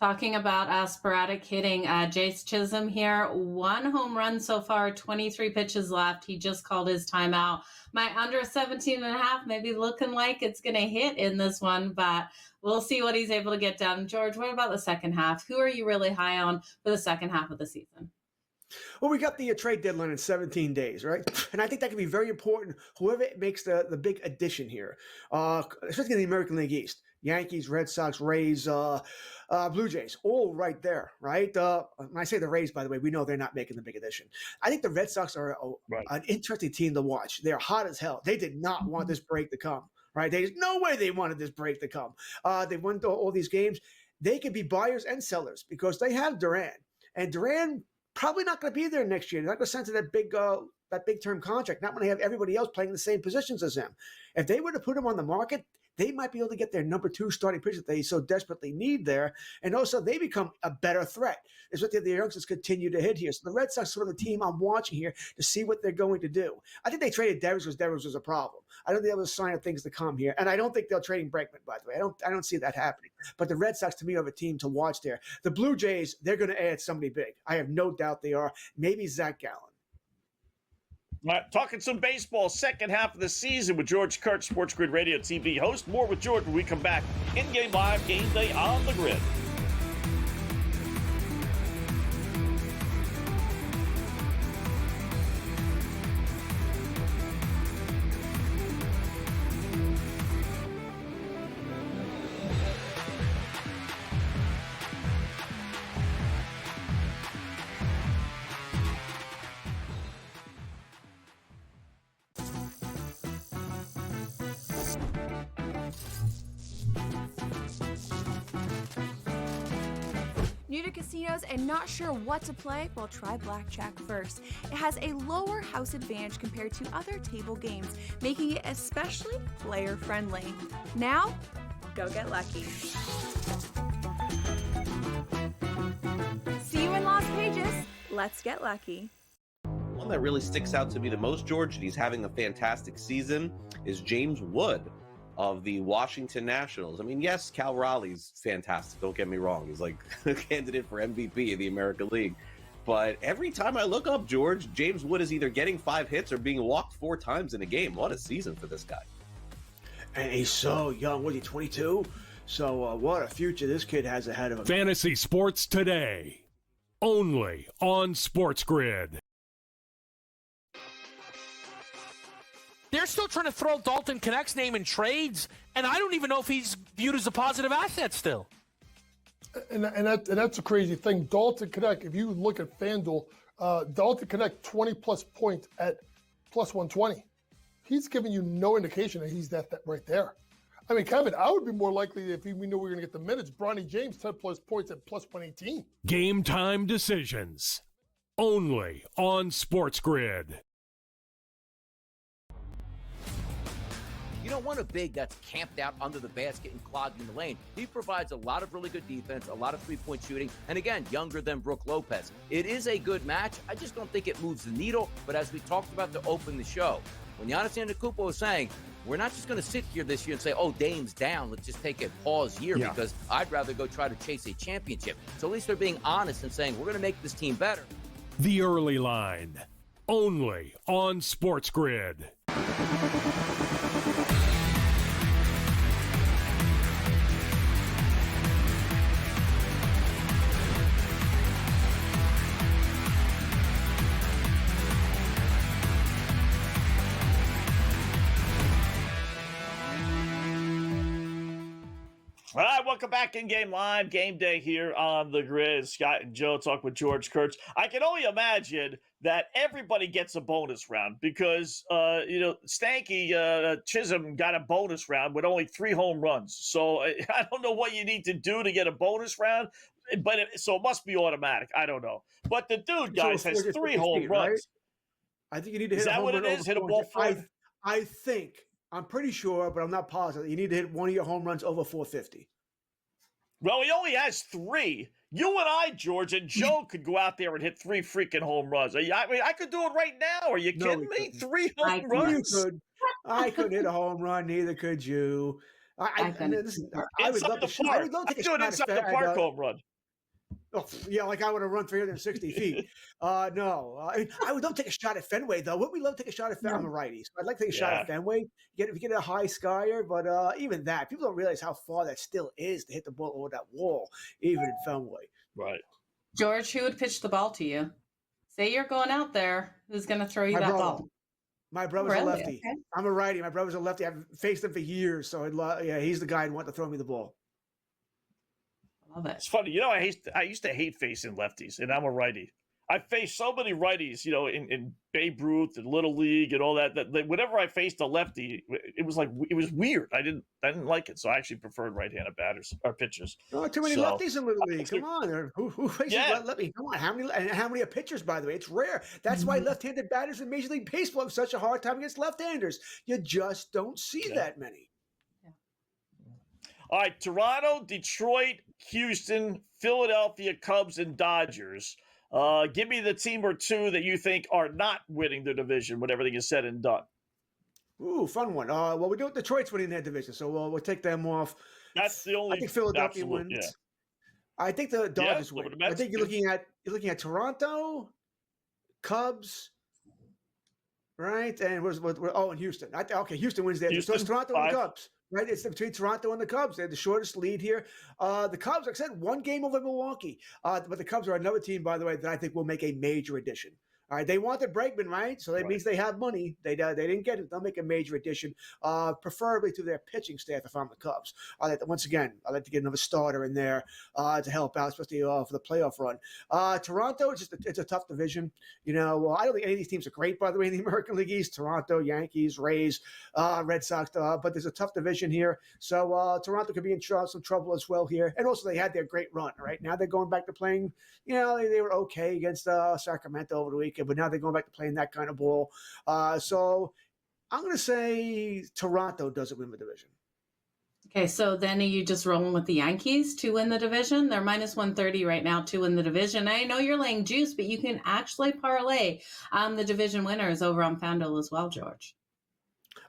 Talking about sporadic hitting, Jace Chisholm here, 1 home run so far, 23 pitches left. He just called his timeout. My under 17.5 maybe looking like it's going to hit in this one, but we'll see what he's able to get done. George, what about the second half? Who are you really high on for the second half of the season? Well, we got the trade deadline in 17 days, right? And I think that can be very important. Whoever makes the big addition here, especially in the American League East. Yankees, Red Sox, Rays, Blue Jays, all right there, right? When I say the Rays, by the way, we know they're not making the big addition. I think the Red Sox are an interesting team to watch. They're hot as hell. They did not want this break to come, right? There's no way they wanted this break to come. They won all these games. They could be buyers and sellers because they have Duran. And Duran probably not going to be there next year. They're not going to send to that big term contract, not when they have everybody else playing the same positions as him. If they were to put him on the market, they might be able to get their number 2 starting pitcher that they so desperately need there. And also they become a better threat. It's what the youngsters continue to hit here. So the Red Sox sort of the team I'm watching here to see what they're going to do. I think they traded Devers because Devers was a problem. I don't think that was a sign of things to come here. And I don't think they're trading Bregman, by the way. I don't see that happening. But the Red Sox, to me, are a team to watch there. The Blue Jays, they're going to add somebody big. I have no doubt they are. Maybe Zach Gallen. All right, talking some baseball, second half of the season with George Kurtz, SportsGrid Radio TV host. More with George when we come back. In-game live, game day on the grid. New to casinos and not sure what to play? Well, try Blackjack first. It has a lower house advantage compared to other table games, making it especially player-friendly. Now, go get lucky. See you in Las Vegas. Let's get lucky. One that really sticks out to me the most, George, and he's having a fantastic season, is James Wood of the Washington Nationals. I mean, yes, Cal Raleigh's fantastic. Don't get me wrong. He's like a candidate for MVP of the American League. But every time I look up, George, James Wood is either getting 5 hits or being walked 4 times in a game. What a season for this guy. And he's so young. Was he 22? So what a future this kid has ahead of him. Fantasy Sports Today. only on SportsGrid. They're still trying to throw Dalton Connect's name in trades, and I don't even know if he's viewed as a positive asset still. And that's a crazy thing. Dalton Connect, if you look at FanDuel, Dalton Connect 20-plus points at plus 120. He's giving you no indication that he's that right there. I mean, Kevin, I would be more likely if we knew we were going to get the minutes. Bronny James, 10-plus points at plus 118. Game time decisions, only on SportsGrid. You don't want a big that's camped out under the basket and clogging the lane. He provides a lot of really good defense, a lot of three-point shooting, and again, younger than Brook Lopez. It is a good match. I just don't think it moves the needle, but as we talked about to open the show, when Giannis Antetokounmpo was saying, we're not just going to sit here this year and say, oh, Dame's down, let's just take a pause year because I'd rather go try to chase a championship. So at least they're being honest and saying, we're going to make this team better. The early line, only on SportsGrid. All right, welcome back in Game Live. Game Day here on the Grid. Scott and Joe talk with George Kurtz. I can only imagine that everybody gets a bonus round because, Stanky Chisholm got a bonus round with only 3 home runs. So I don't know what you need to do to get a bonus round, but so it must be automatic. I don't know. But the dude, guys, has 3 home runs. Right? I think you need to hit a home run. Is that what it is? Hit a ball 4? I think. I'm pretty sure, but I'm not positive. You need to hit one of your home runs over 450. Well, he only has 3. You and I, George, and Joe could go out there and hit 3 freaking home runs. I mean, I could do it right now. Are you kidding me? 3 home runs? You could. I couldn't hit a home run. Neither could you. I would love to take a shot inside the park home run. Oh, yeah, like I want to run 360 feet. No. I would love to take a shot at Fenway, though. Wouldn't we love to take a shot at Fenway? I'm a righty, so I'd like to take a shot at Fenway. If you get a high skyer, but even that, people don't realize how far that still is to hit the ball over that wall, even in Fenway. Right. George, who would pitch the ball to you? Say you're going out there. Who's going to throw you that ball? My brother's a lefty. Okay. I'm a righty. My brother's a lefty. I've faced him for years, so he's the guy who wanted to throw me the ball. Love it. It's funny. I used to hate facing lefties, and I'm a righty. I faced so many righties, in Babe Ruth and Little League and all that whenever I faced a lefty, it was weird. I didn't like it, so I actually preferred right-handed batters or pitchers. Oh, too many lefties in Little League. Come on, who faces lefty? Come on, how many are pitchers? By the way, it's rare. That's why left-handed batters in Major League Baseball have such a hard time against left-handers. You just don't see that many. All right, Toronto, Detroit, Houston, Philadelphia, Cubs, and Dodgers. Give me the team or two that you think are not winning the division when everything is said and done. Ooh, fun one. Well, we do Detroit's winning their division, so we'll take them off. That's the only. I think Philadelphia wins. Yeah. I think the Dodgers win. I think you're looking at Toronto, Cubs, right? And and Houston. Okay, Houston wins there. So it's Toronto and the Cubs. Right, it's between Toronto and the Cubs. They're the shortest lead here. The Cubs, like I said, 1 game over Milwaukee. But the Cubs are another team, by the way, that I think will make a major addition. All right, they wanted Bregman, right? So that means they have money. They didn't get it. They'll make a major addition, preferably to their pitching staff if I'm the Cubs. Once again, I'd like to get another starter in there to help out, especially for the playoff run. Toronto, it's a tough division. I don't think any of these teams are great, by the way, in the American League East. Toronto, Yankees, Rays, Red Sox, but there's a tough division here. So Toronto could be in some trouble as well here. And also they had their great run, right? Now they're going back to playing, they were okay against Sacramento over the weekend, but now they're going back to playing that kind of ball. So I'm going to say Toronto doesn't win the division. Okay, so then are you just rolling with the Yankees to win the division? They're minus 130 right now to win the division. I know you're laying juice, but you can actually parlay the division winners over on FanDuel as well, George.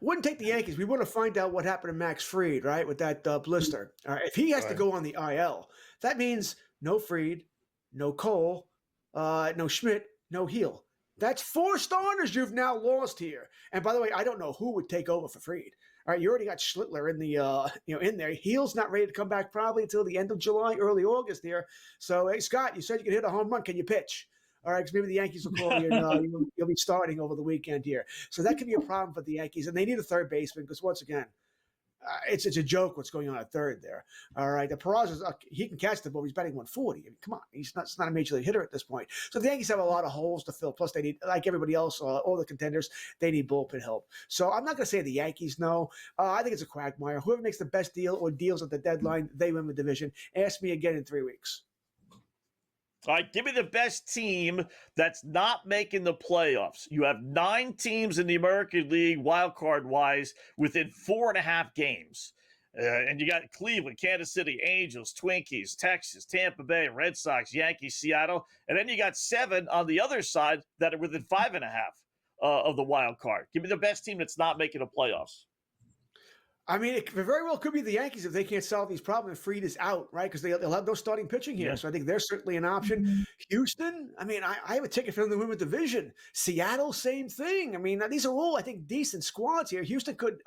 Wouldn't take the Yankees. We want to find out what happened to Max Fried, right, with that blister. All right, if he has to go on the IL, that means no Fried, no Cole, no Schmidt, no Heel. That's 4 starters you've now lost here. And by the way, I don't know who would take over for Fried. All right, you already got Schlittler in the in there. Heal's not ready to come back probably until the end of July, early August here. So, hey, Scott, you said you could hit a home run. Can you pitch? All right, because maybe the Yankees will call you and you'll be starting over the weekend here. So that could be a problem for the Yankees, and they need a third baseman because once again, it's a joke what's going on at third there. All right, the Peraza, he can catch the ball. He's batting 140. I mean, come on, he's not a major league hitter at this point. So the Yankees have a lot of holes to fill. Plus, they need, like everybody else, all the contenders, they need bullpen help. So I'm not going to say the Yankees no. I think it's a quagmire. Whoever makes the best deal or deals at the deadline, they win the division. Ask me again in 3 weeks. All right, give me the best team that's not making the playoffs. You have 9 teams in the American League, wild card wise, within 4.5 games. And you got Cleveland, Kansas City, Angels, Twinkies, Texas, Tampa Bay, Red Sox, Yankees, Seattle. And then you got 7 on the other side that are within 5.5 of the wild card. Give me the best team that's not making the playoffs. I mean, it very well could be the Yankees if they can't solve these problems. Fried is out, right? Because they'll have no starting pitching here. Yeah. So I think they're certainly an option. Houston, I mean, I have a ticket for them to win the division. Seattle, same thing. I mean, these are all, I think, decent squads here. Houston could,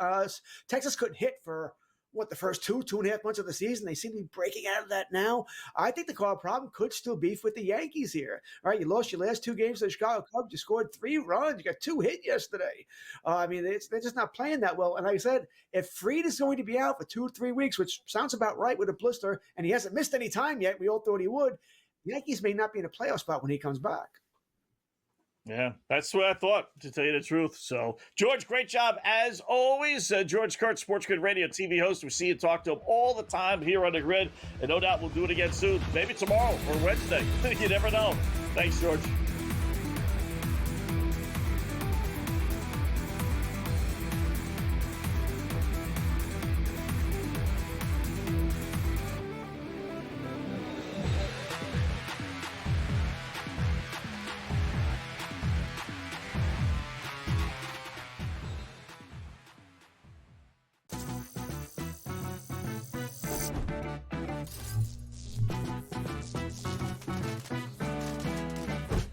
Texas could hit for, the first 2.5 months of the season. They seem to be breaking out of that now. I think the core problem could still be with the Yankees here. All right, you lost your last 2 games to the Chicago Cubs. You scored 3 runs. You got 2 hit yesterday. I mean, they're just not playing that well. And like I said, if Fried is going to be out for 2 or 3 weeks, which sounds about right with a blister, and he hasn't missed any time yet, we all thought he would, the Yankees may not be in a playoff spot when he comes back. Yeah, that's what I thought, to tell you the truth. So, George, great job as always. George Kurtz, SportsGrid Radio TV host. We see and talk to him all the time here on the grid. And no doubt we'll do it again soon. Maybe tomorrow or Wednesday. You never know. Thanks, George.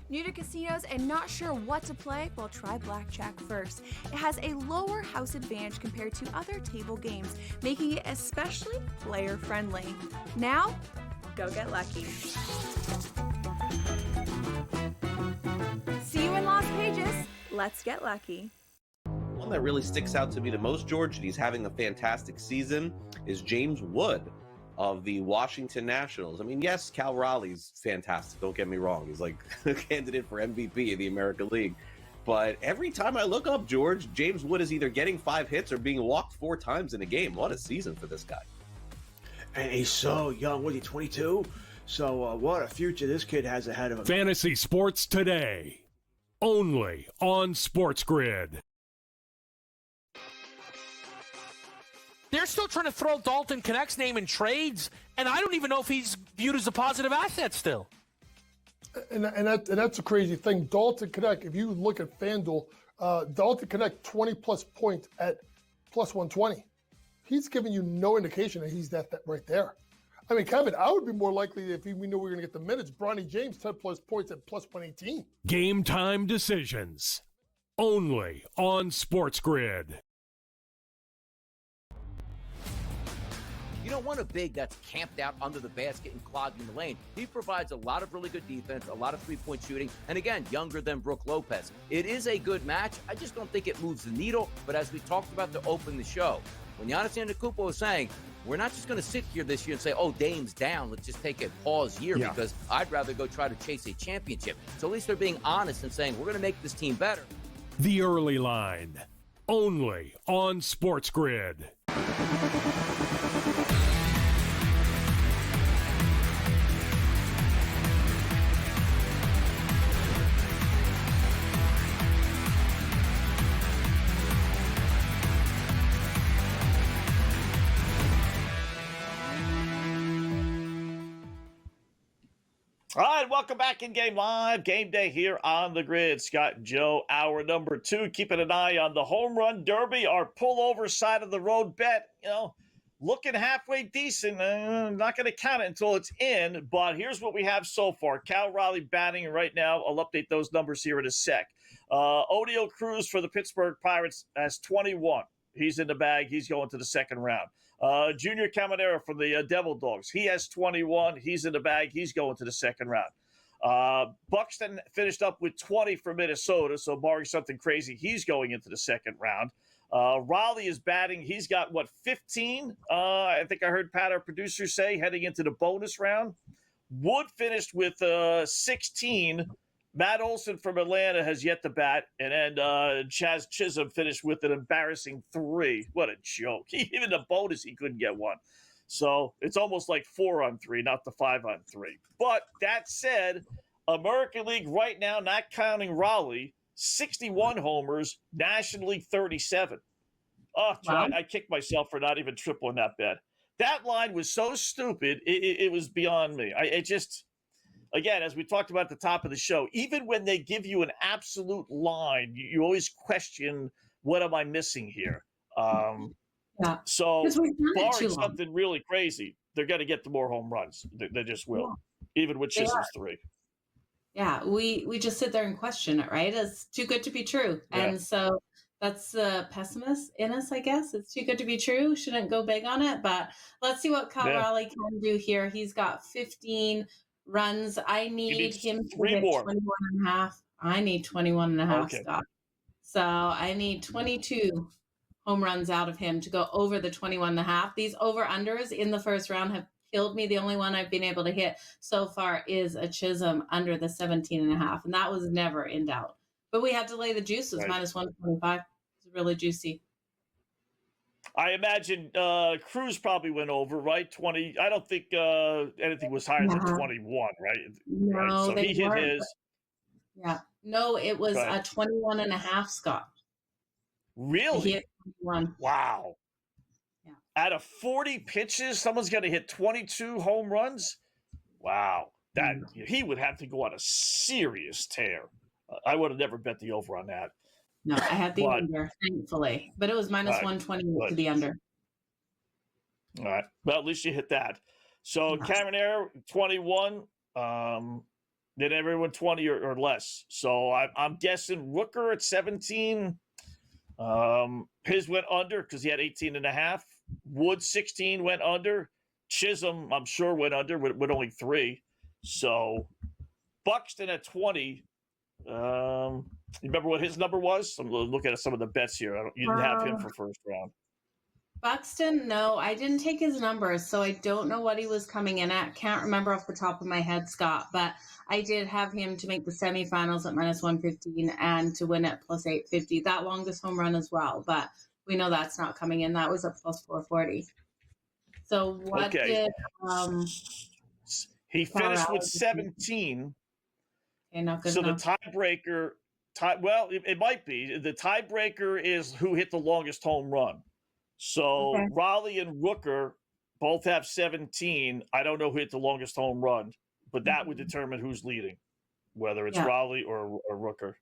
New to casinos and not sure what to play? Well, try Blackjack first. It has a lower house advantage compared to other table games, making it especially player-friendly. Now, go get lucky. See you in Las Vegas. Let's get lucky. One that really sticks out to me the most, George, and he's having a fantastic season, is James Wood of the Washington Nationals. I mean, yes, Cal Raleigh's fantastic. Don't get me wrong. He's like a candidate for MVP of the American League. But every time I look up, George, James Wood is either getting 5 hits or being walked 4 times in a game. What a season for this guy. And he's so young. Was he 22? So what a future this kid has ahead of him. Fantasy Sports Today. Only on SportsGrid. They're still trying to throw Dalton Connect's name in trades, and I don't even know if he's viewed as a positive asset still. And that's a crazy thing. Dalton Connect, if you look at FanDuel, Dalton Connect 20-plus points at plus 120. He's giving you no indication that he's that right there. I mean, Kevin, I would be more likely if we knew we were going to get the minutes. Bronny James, 10-plus points at plus 118. Game time decisions. Only on SportsGrid. You don't want a big that's camped out under the basket and clogging the lane. He provides a lot of really good defense, a lot of three-point shooting, and again, younger than Brook Lopez. It is a good match. I just don't think it moves the needle, but as we talked about to open the show, when Giannis Antetokounmpo was saying, we're not just going to sit here this year and say, oh, Dame's down, let's just take a pause year because I'd rather go try to chase a championship. So at least they're being honest and saying, we're going to make this team better. The Early Line. Only on SportsGrid. All right, welcome back in Game Live. Game Day here on the grid. Scott and Joe, hour number 2. Keeping an eye on the Home Run Derby, our pullover side of the road bet, looking halfway decent. Not going to count it until it's in, but here's what we have so far. Cal Raleigh batting right now. I'll update those numbers here in a sec. Oneil Cruz for the Pittsburgh Pirates has 21. He's in the bag. He's going to the second round. Junior Caminero from the Devil Dogs. He has 21. He's in the bag. He's going to the second round. Buxton finished up with 20 for Minnesota, so barring something crazy, he's going into the second round. Raleigh is batting. He's got, 15? I think I heard Pat, our producer, say, heading into the bonus round. Wood finished with 16. Matt Olson from Atlanta has yet to bat. And then Chaz Chisholm finished with an embarrassing 3. What a joke. Even the bonus, he couldn't get one. So it's almost like 4 on 3, not the 5 on 3. But that said, American League right now, not counting Raleigh, 61 homers, National League 37. Oh, wow. I kicked myself for not even tripling that bet. That line was so stupid, it was beyond me. Again, as we talked about at the top of the show, even when they give you an absolute line, you always question, what am I missing here? So, barring something really crazy, they're going to get the more home runs. They just will, even with Chisholm's 3. Yeah, we just sit there and question it, right? It's too good to be true. Yeah. And so that's the pessimist in us, I guess. It's too good to be true. Shouldn't go big on it. But let's see what Cal Raleigh can do here. He's got 15 runs. I need him to hit 21 and a half. I need 21 and a half, Scott. So I need 22 home runs out of him to go over the 21 and a half. These over-unders in the first round have killed me. The only one I've been able to hit so far is a Chisholm under the 17 and a half, and that was never in doubt. But we had to lay the juices, minus 125. It's really juicy. I imagine Cruz probably went over, right? 20. I don't think anything was higher than 21, right? No, right. So he hit his. Yeah. No, it was a 21 and a half, Scott. Really? He hit 21. Wow. Yeah. Out of 40 pitches, someone's going to hit 22 home runs? Wow. That he would have to go on a serious tear. I would have never bet the over on that. No, I had the under, thankfully. But it was minus 120 to the under. All right. Well, at least you hit that. So Caminero, 21. Then everyone 20 or less. So I'm guessing Rooker at 17. His went under because he had 18 and a half. Wood 16 went under. Chisholm, I'm sure, went under with only 3. So Buxton at 20. You remember what his number was? I'm looking at some of the bets here. You didn't have him for first round. Buxton, no, I didn't take his numbers, so I don't know what he was coming in at. Can't remember off the top of my head, Scott, but I did have him to make the semifinals at minus 115 and to win at plus 850. That longest home run as well, but we know that's not coming in. That was at plus 440. So what did he finished with 17? Okay, not good so enough. The tiebreaker, it might be. The tiebreaker is who hit the longest home run. So Raleigh and Rooker both have 17. I don't know who hit the longest home run, but that would determine who's leading, whether it's Raleigh or Rooker.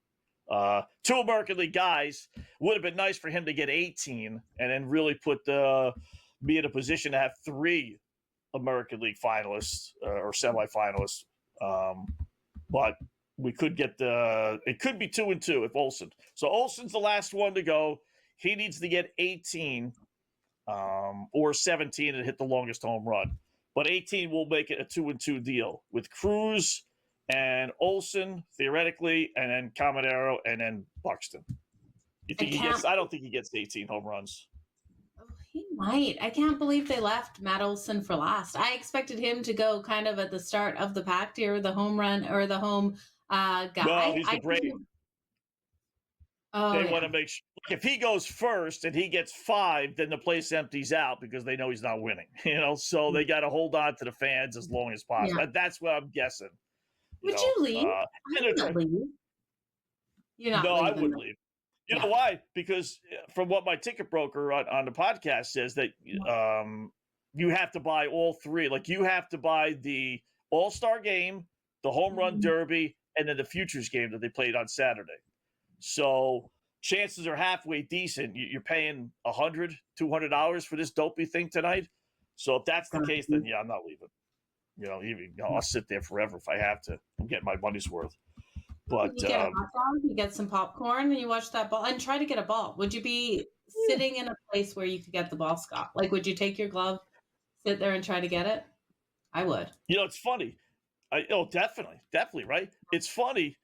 2 American League guys. Would have been nice for him to get 18 and then really put me in a position to have 3 American League finalists or semifinalists. But we could get it could be 2 and 2 if Olson. So Olson's the last one to go. He needs to get 18 or 17 and hit the longest home run. But 18 will make it a 2 and 2 deal with Cruz and Olson, theoretically, and then Caminero, and then Buxton. You think I don't think he gets 18 home runs. He might. I can't believe they left Matt Olson for last. I expected him to go kind of at the start of the pack here, the home run or the home guy. Well, he's the Brave. They want to make sure. If he goes first and he gets 5, then the place empties out because they know he's not winning. So they got to hold on to the fans as long as possible. Yeah. That's what I'm guessing. Would you leave? I wouldn't leave. No, I wouldn't leave. You know why? Because from what my ticket broker on the podcast says that you have to buy all 3. Like you have to buy the All-Star game, the Home Run Derby, and then the Futures game that they played on Saturday. So chances are halfway decent. You're paying $100, $200 for this dopey thing tonight. So if that's the case, then I'm not leaving. I'll sit there forever if I have to. I'm getting my money's worth. But you get a hot dog, you get some popcorn, and you watch that ball and try to get a ball. Would you be sitting in a place where you could get the ball, Scott? Like, would you take your glove, sit there and try to get it? I would. It's funny. Definitely, right? It's funny.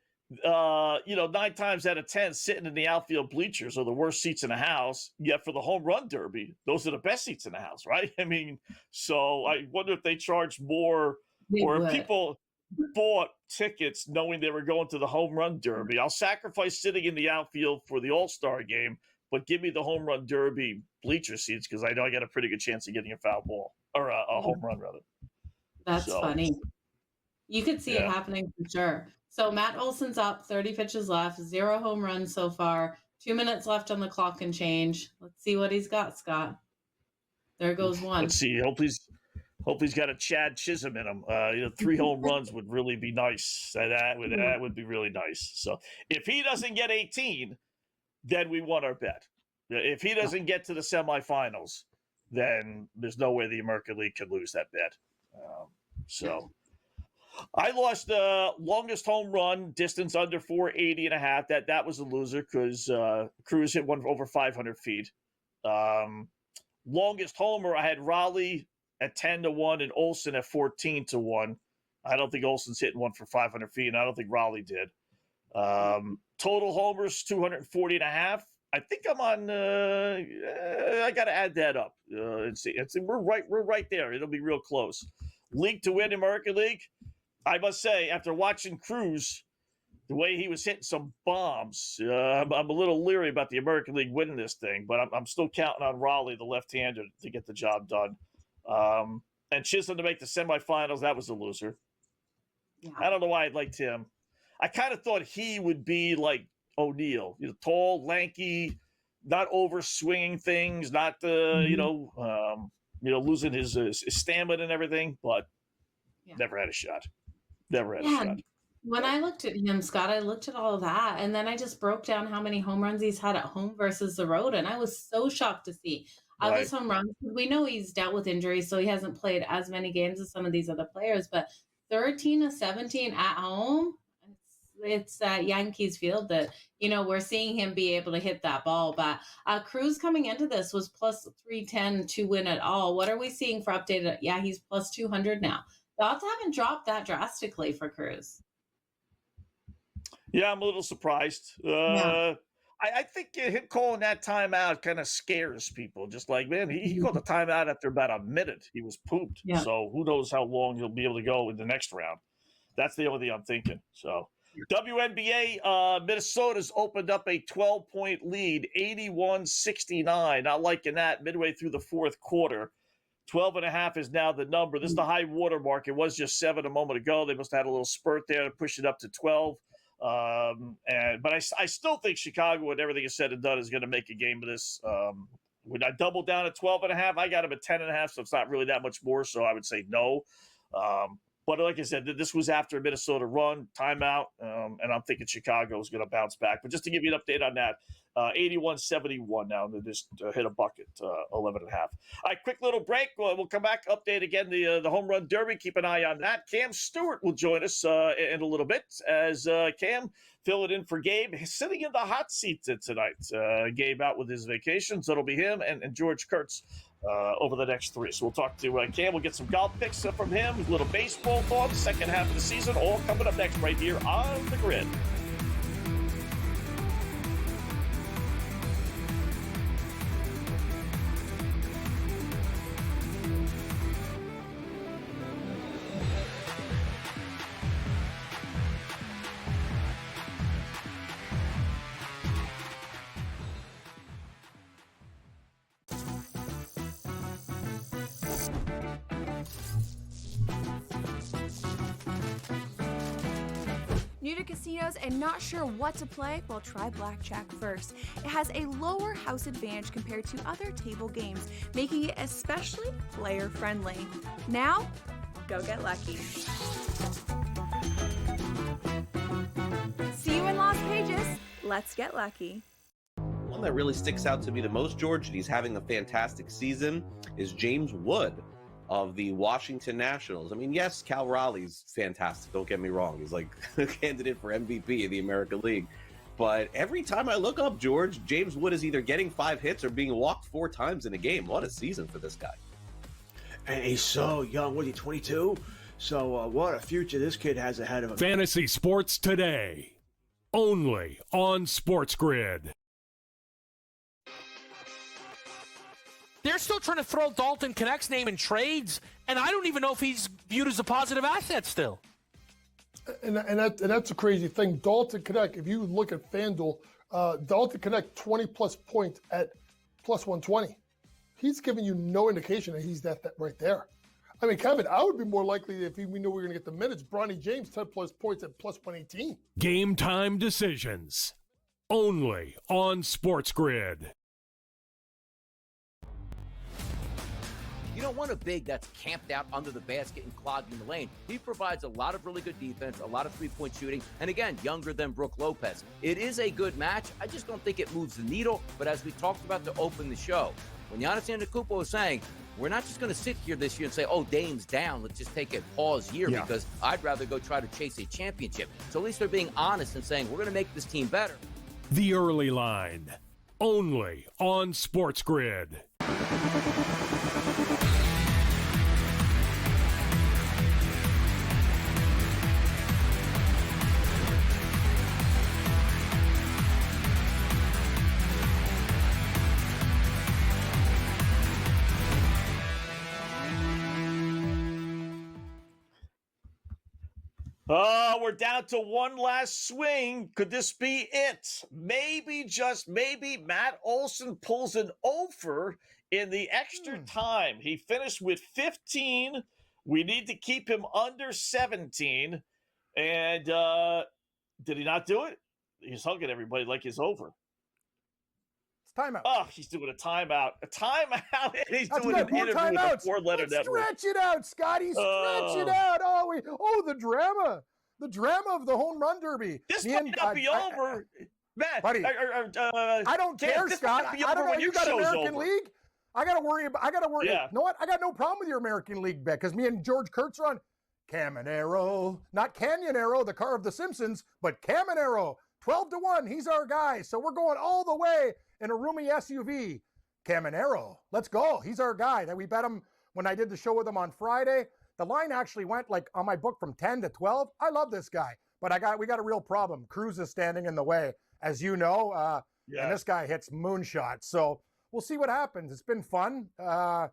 9 times out of 10, sitting in the outfield bleachers are the worst seats in the house. Yet for the home run derby, those are the best seats in the house, right? I mean, so I wonder if they charge more, or if people bought tickets knowing they were going to the home run derby. I'll sacrifice sitting in the outfield for the All-Star game, but give me the home run derby bleacher seats because I know I got a pretty good chance of getting a foul ball or a home run rather. That's funny. You could see it happening for sure. So Matt Olson's up, 30 pitches left, 0 home runs so far, 2 minutes left on the clock and change. Let's see what he's got, Scott. There goes one. Let's see. Hope he's got a Chad Chisholm in him. 3 home runs would really be nice. That would be really nice. So if he doesn't get 18, then we won our bet. If he doesn't get to the semifinals, then there's no way the American League can lose that bet. I lost the longest home run distance under 480.5. That was a loser because Cruz hit one over 500 feet. Longest homer, I had Raleigh at 10-1 and Olson at 14-1. I don't think Olson's hitting one for 500 feet, and I don't think Raleigh did. Total homers 240.5. I think I'm on. I got to add that up and see. We're right there. It'll be real close. League to win American League. I must say, after watching Cruz, the way he was hitting some bombs, I'm a little leery about the American League winning this thing, but I'm still counting on Raleigh, the left-hander, to get the job done. And Chisholm to make the semifinals, that was a loser. Yeah. I don't know why I liked him. I kind of thought he would be like O'Neill, tall, lanky, not over-swinging things, not losing his stamina and everything, but never had a shot. Never had a shot. When I looked at him, Scott, I looked at all of that, and then I just broke down how many home runs he's had at home versus the road, and I was so shocked to see all those home runs. We know he's dealt with injuries, so he hasn't played as many games as some of these other players, but 13 of 17 at home, it's at Yankees Field that, we're seeing him be able to hit that ball. But Cruz coming into this was plus 310 to win it all. What are we seeing for updated? Yeah, he's plus 200 now. The odds haven't dropped that drastically for Cruz. Yeah, I'm a little surprised. I think him calling that timeout kind of scares people. Just like, man, he called the timeout after about a minute. He was pooped. Yeah. So who knows how long he'll be able to go in the next round. That's the only thing I'm thinking. So WNBA, Minnesota's opened up a 12-point lead, 81-69. Not liking that midway through the fourth quarter. 12.5 is now the number. This is the high water mark. It was just 7 a moment ago. They must have had a little spurt there to push it up to 12. But I still think Chicago, when everything is said and done, is going to make a game of this. Would I double down at 12.5? I got him at 10.5, so it's not really that much more. So I would say no. But like I said, this was after a Minnesota run, timeout, and I'm thinking Chicago is going to bounce back. But just to give you an update on that, 81-71 now. They just hit a bucket, 11.5. All right, quick little break. We'll come back, update again the home run derby. Keep an eye on that. Cam Stewart will join us in a little bit as Cam filling in for Gabe, sitting in the hot seat tonight. Gabe out with his vacation, so it'll be him and George Kurtz over the next 3. So we'll talk to Cam. We'll get some golf picks from him, a little baseball thoughts, second half of the season, all coming up next right here on The Grid. New to casinos and not sure what to play? Well, try Blackjack first. It has a lower house advantage compared to other table games, making it especially player-friendly. Now, go get lucky. See you in Las Pages. Let's get lucky. One that really sticks out to me the most, George, and he's having a fantastic season, is James Wood of the Washington Nationals. I mean, yes, Cal Raleigh's fantastic. Don't get me wrong. He's like a candidate for MVP of the American League. But every time I look up, George, James Wood is either getting 5 hits or being walked 4 times in a game. What a season for this guy. And he's so young. Was he 22? So what a future this kid has ahead of him. Fantasy Sports Today, only on SportsGrid. They're still trying to throw Dalton Connect's name in trades, and I don't even know if he's viewed as a positive asset still. And that's a crazy thing. Dalton Connect, if you look at FanDuel, Dalton Connect 20-plus points at plus 120. He's giving you no indication that he's that right there. I mean, Kevin, I would be more likely if we knew we were going to get the minutes. Bronny James, 10-plus points at plus 118. Game time decisions, only on SportsGrid. You don't want a big that's camped out under the basket and clogging the lane. He provides a lot of really good defense, a lot of three-point shooting, and again, younger than Brook Lopez. It is a good match. I just don't think it moves the needle, but as we talked about to open the show, when Giannis Antetokounmpo was saying, we're not just going to sit here this year and say, oh, Dame's down, let's just take a pause year because I'd rather go try to chase a championship. So at least they're being honest and saying, we're going to make this team better. The Early Line, only on SportsGrid. We're down to one last swing. Could this be it? Maybe, just maybe, Matt Olson pulls an over in the extra time. He finished with 15. We need to keep him under 17. And did he not do it? He's hugging everybody like it's over. It's timeout. Oh, he's doing a timeout. A timeout, and he's That's doing an interview with the 4-letter network. Stretch it out, Scotty. Stretch it out. Oh, the drama. The drama of the home run derby. This might not be over. Matt, buddy, I don't care, Scott. I don't know. You got American League? I got to worry. Yeah. You know what? I got no problem with your American League bet because me and George Kurtz are on Caminero. Not Canyonero, the car of the Simpsons, but Caminero. 12-1. He's our guy. So we're going all the way in a roomy SUV. Caminero. Let's go. He's our guy. That we bet him when I did the show with him on Friday. The line actually went like on my book from 10 to 12. I love this guy, but we got a real problem. Cruz is standing in the way, as you know, and this guy hits moonshots. So we'll see what happens. It's been fun. No,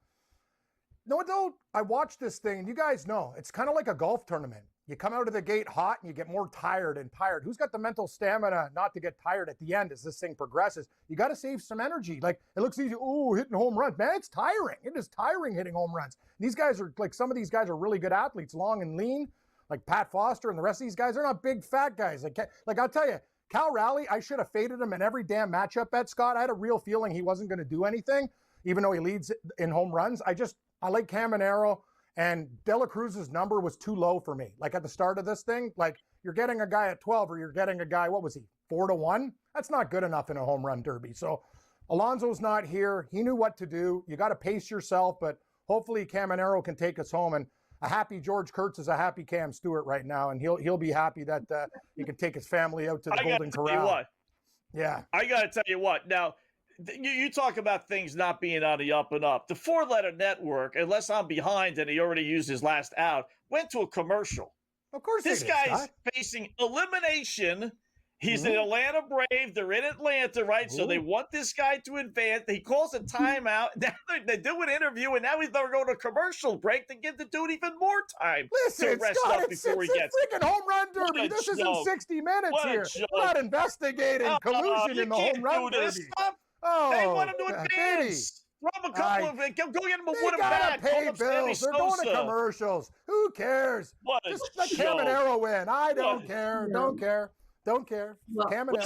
though, I watched this thing, and you guys know, it's kind of like a golf tournament. You come out of the gate hot, and you get more tired and tired. Who's got the mental stamina not to get tired at the end as this thing progresses? You got to save some energy. Like, it looks easy, hitting home runs. Man, it's tiring. It is tiring hitting home runs. These guys are, like, some of these guys are really good athletes, long and lean, like Pat Foster and the rest of these guys. They're not big, fat guys. Like I'll tell you, Cal Raleigh, I should have faded him in every damn matchup bet, Scott. I had a real feeling he wasn't going to do anything, even though he leads in home runs. I like Caminero, and De La Cruz's number was too low for me. Like at the start of this thing, like you're getting a guy at 12 or you're getting a guy, what was he, 4-1? That's not good enough in a home run derby. So Alonso's not here. He knew what to do. You got to pace yourself, but hopefully Caminero can take us home. And a happy George Kurtz is a happy Cam Stewart right now, and he'll be happy that he can take his family out to the Golden Corral. Yeah. I got to tell you what. Now, you talk about things not being on the up and up. The 4-letter network, unless I'm behind and he already used his last out, went to a commercial. Of course this guy's facing elimination. He's an Atlanta Brave. They're in Atlanta, right? So they want this guy to advance. He calls a timeout. Now they do an interview, and now they're going to a commercial break to give the dude even more time to rest Scott, up before he gets a freaking home run derby. This isn't 60 minutes here. We're not investigating collusion in the home run derby. They want him to advance. Throw him a couple of it. Go get him a wood and bat. Pay bills. They're going to commercials. Who cares? Just let Caminero win. I don't care. Don't care. Don't care. Caminero.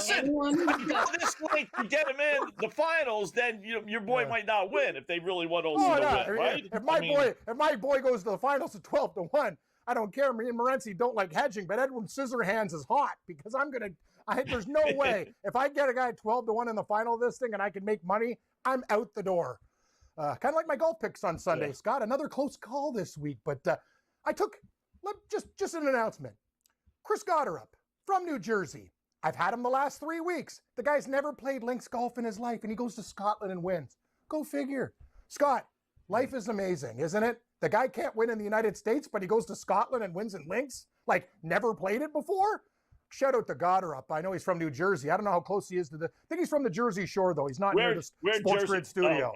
This late to get him in the finals, then your boy might not win if they really want Olsen to win, right? If my boy goes to the finals at 12-1, I don't care. Me and Morency don't like hedging, but Edwin Scissorhands is hot because there's no way. If I get a guy 12-1 in the final of this thing and I can make money, I'm out the door. Kind of like my golf picks on Sunday, Scott. Another close call this week, but I took just an announcement. Chris Gotterup from New Jersey, I've had him the last 3 weeks. The guy's never played links golf in his life, and he goes to Scotland and wins. Go figure. Scott, life is amazing, isn't it? The guy can't win in the United States, but he goes to Scotland and wins in links? Like, never played it before? Shout out to Goddard. I know he's from New Jersey. I don't know how close he is to I think he's from the Jersey Shore, though. He's not near the SportsGrid studio.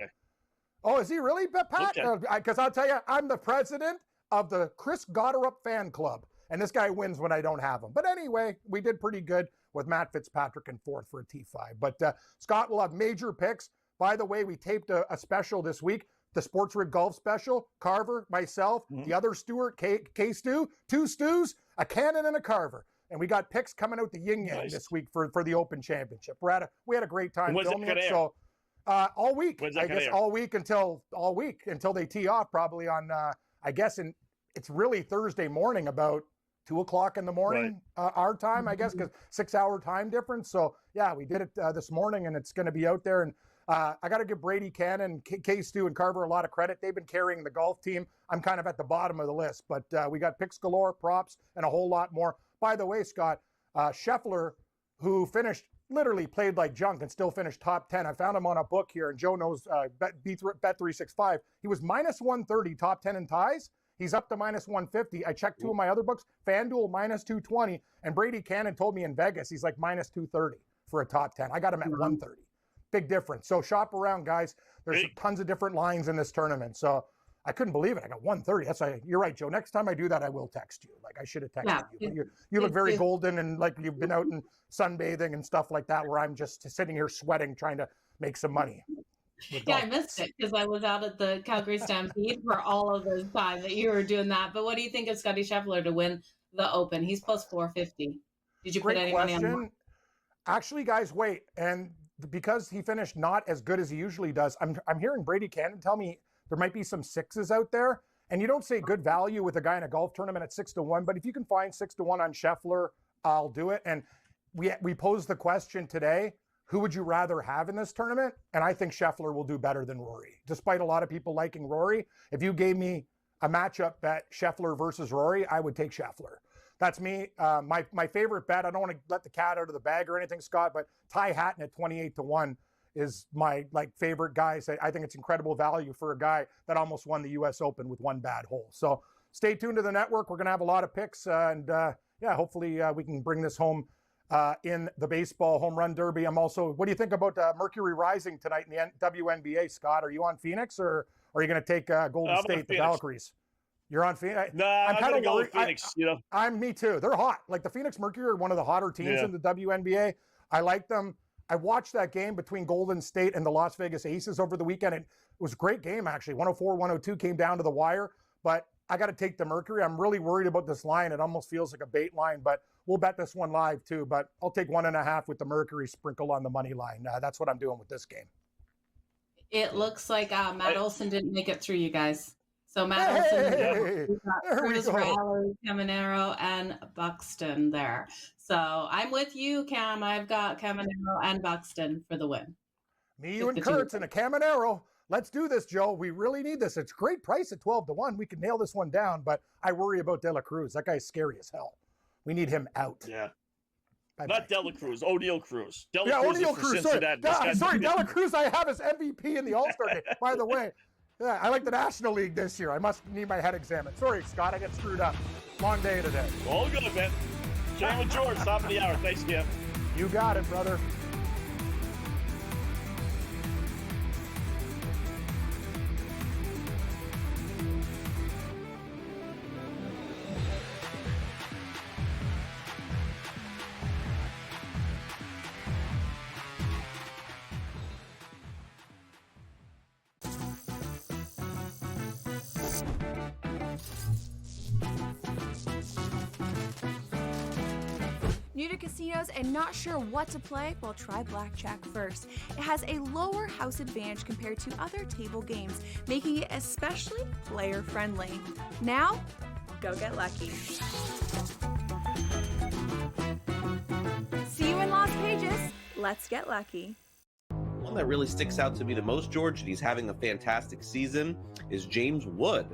Oh, is he really, Pat? Because I'll tell you, I'm the president of the Chris Goddard fan club, and this guy wins when I don't have him. But anyway, we did pretty good with Matt Fitzpatrick in fourth for a T5. But Scott will have major picks. By the way, we taped a special this week, the SportsGrid Golf Special. Carver, myself, the other Stewart, K-Stew, 2 Stews, a Cannon, and a Carver. And we got picks coming out the yin-yang this week for the Open Championship. We had a great time filming it. So all week, I guess all week until they tee off, probably on, I guess, it's really Thursday morning about 2 o'clock in the morning, our time, I guess, because 6-hour time difference. So, yeah, we did it this morning, and it's going to be out there. And I got to give Brady Cannon, K-Stew, and Carver a lot of credit. They've been carrying the golf team. I'm kind of at the bottom of the list, but we got picks galore, props, and a whole lot more. By the way, Scott, Scheffler, who literally played like junk and still finished top 10. I found him on a book here, and Joe knows Bet365. He was minus 130 top 10 in ties. He's up to minus 150. I checked 2 of my other books. FanDuel minus 220. And Brady Cannon told me in Vegas he's like minus 230 for a top 10. I got him at 130. Big difference. So shop around, guys. There's tons of different lines in this tournament. So I couldn't believe it. I got 130. You're right, Joe. Next time I do that, I will text you. Like, I should have texted you. But you look very golden, and like you've been out and sunbathing and stuff like that, where I'm just sitting here sweating trying to make some money. Yeah, I missed it because I was out at the Calgary Stampede for all of those time that you were doing that. But what do you think of Scotty Scheffler to win the Open? He's plus 450. Did you put any money on that? Actually, guys, wait. And because he finished not as good as he usually does, I'm hearing Brady Cannon tell me there might be some 6s out there. And you don't say good value with a guy in a golf tournament at 6-1, but if you can find 6-1 on Scheffler, I'll do it. And we posed the question today, who would you rather have in this tournament? And I think Scheffler will do better than Rory. Despite a lot of people liking Rory, if you gave me a matchup bet, Scheffler versus Rory, I would take Scheffler. That's me. My favorite bet, I don't want to let the cat out of the bag or anything, Scott, but Ty Hatton at 28-1 is my favorite guy. I think it's incredible value for a guy that almost won the U.S. Open with 1 bad hole. So stay tuned to the network. We're going to have a lot of picks, and hopefully we can bring this home in the baseball home run derby. What do you think about Mercury Rising tonight in the WNBA, Scott? Are you on Phoenix, or are you going to take Golden State, the Valkyries? You're on Phoenix? No, I'm kind of going with Phoenix. Me too. They're hot. Like the Phoenix Mercury are one of the hotter teams in the WNBA. I like them. I watched that game between Golden State and the Las Vegas Aces over the weekend. It was a great game, actually. 104-102 came down to the wire. But I got to take the Mercury. I'm really worried about this line. It almost feels like a bait line, but we'll bet this one live too. But I'll take 1.5 with the Mercury sprinkle on the money line. That's what I'm doing with this game. It looks like Matt Olson didn't make it through, you guys. So Matt Olson, Cruz, Raleigh, Caminero, and Buxton there. So I'm with you, Cam. I've got Caminero and Buxton for the win. Me, you, and Kurtz and a Caminero. Let's do this, Joe. We really need this. It's a great price at 12-1. We can nail this one down, but I worry about De La Cruz. That guy's scary as hell. We need him out. Yeah. Not De La Cruz, O'Neal Cruz. O'Neal Cruz. Sorry, De La Cruz I have as MVP in the All-Star game. By the way, I like the National League this year. I must need my head examined. Sorry, Scott, I got screwed up. Long day today. All good, man. Cam and George, top of the hour. Thanks, Cam. You got it, brother. New to casinos and not sure what to play? Well, try Blackjack first. It has a lower house advantage compared to other table games, making it especially player-friendly. Now, go get lucky. See you in Las Vegas. Let's get lucky. One that really sticks out to me the most, George, and he's having a fantastic season, is James Wood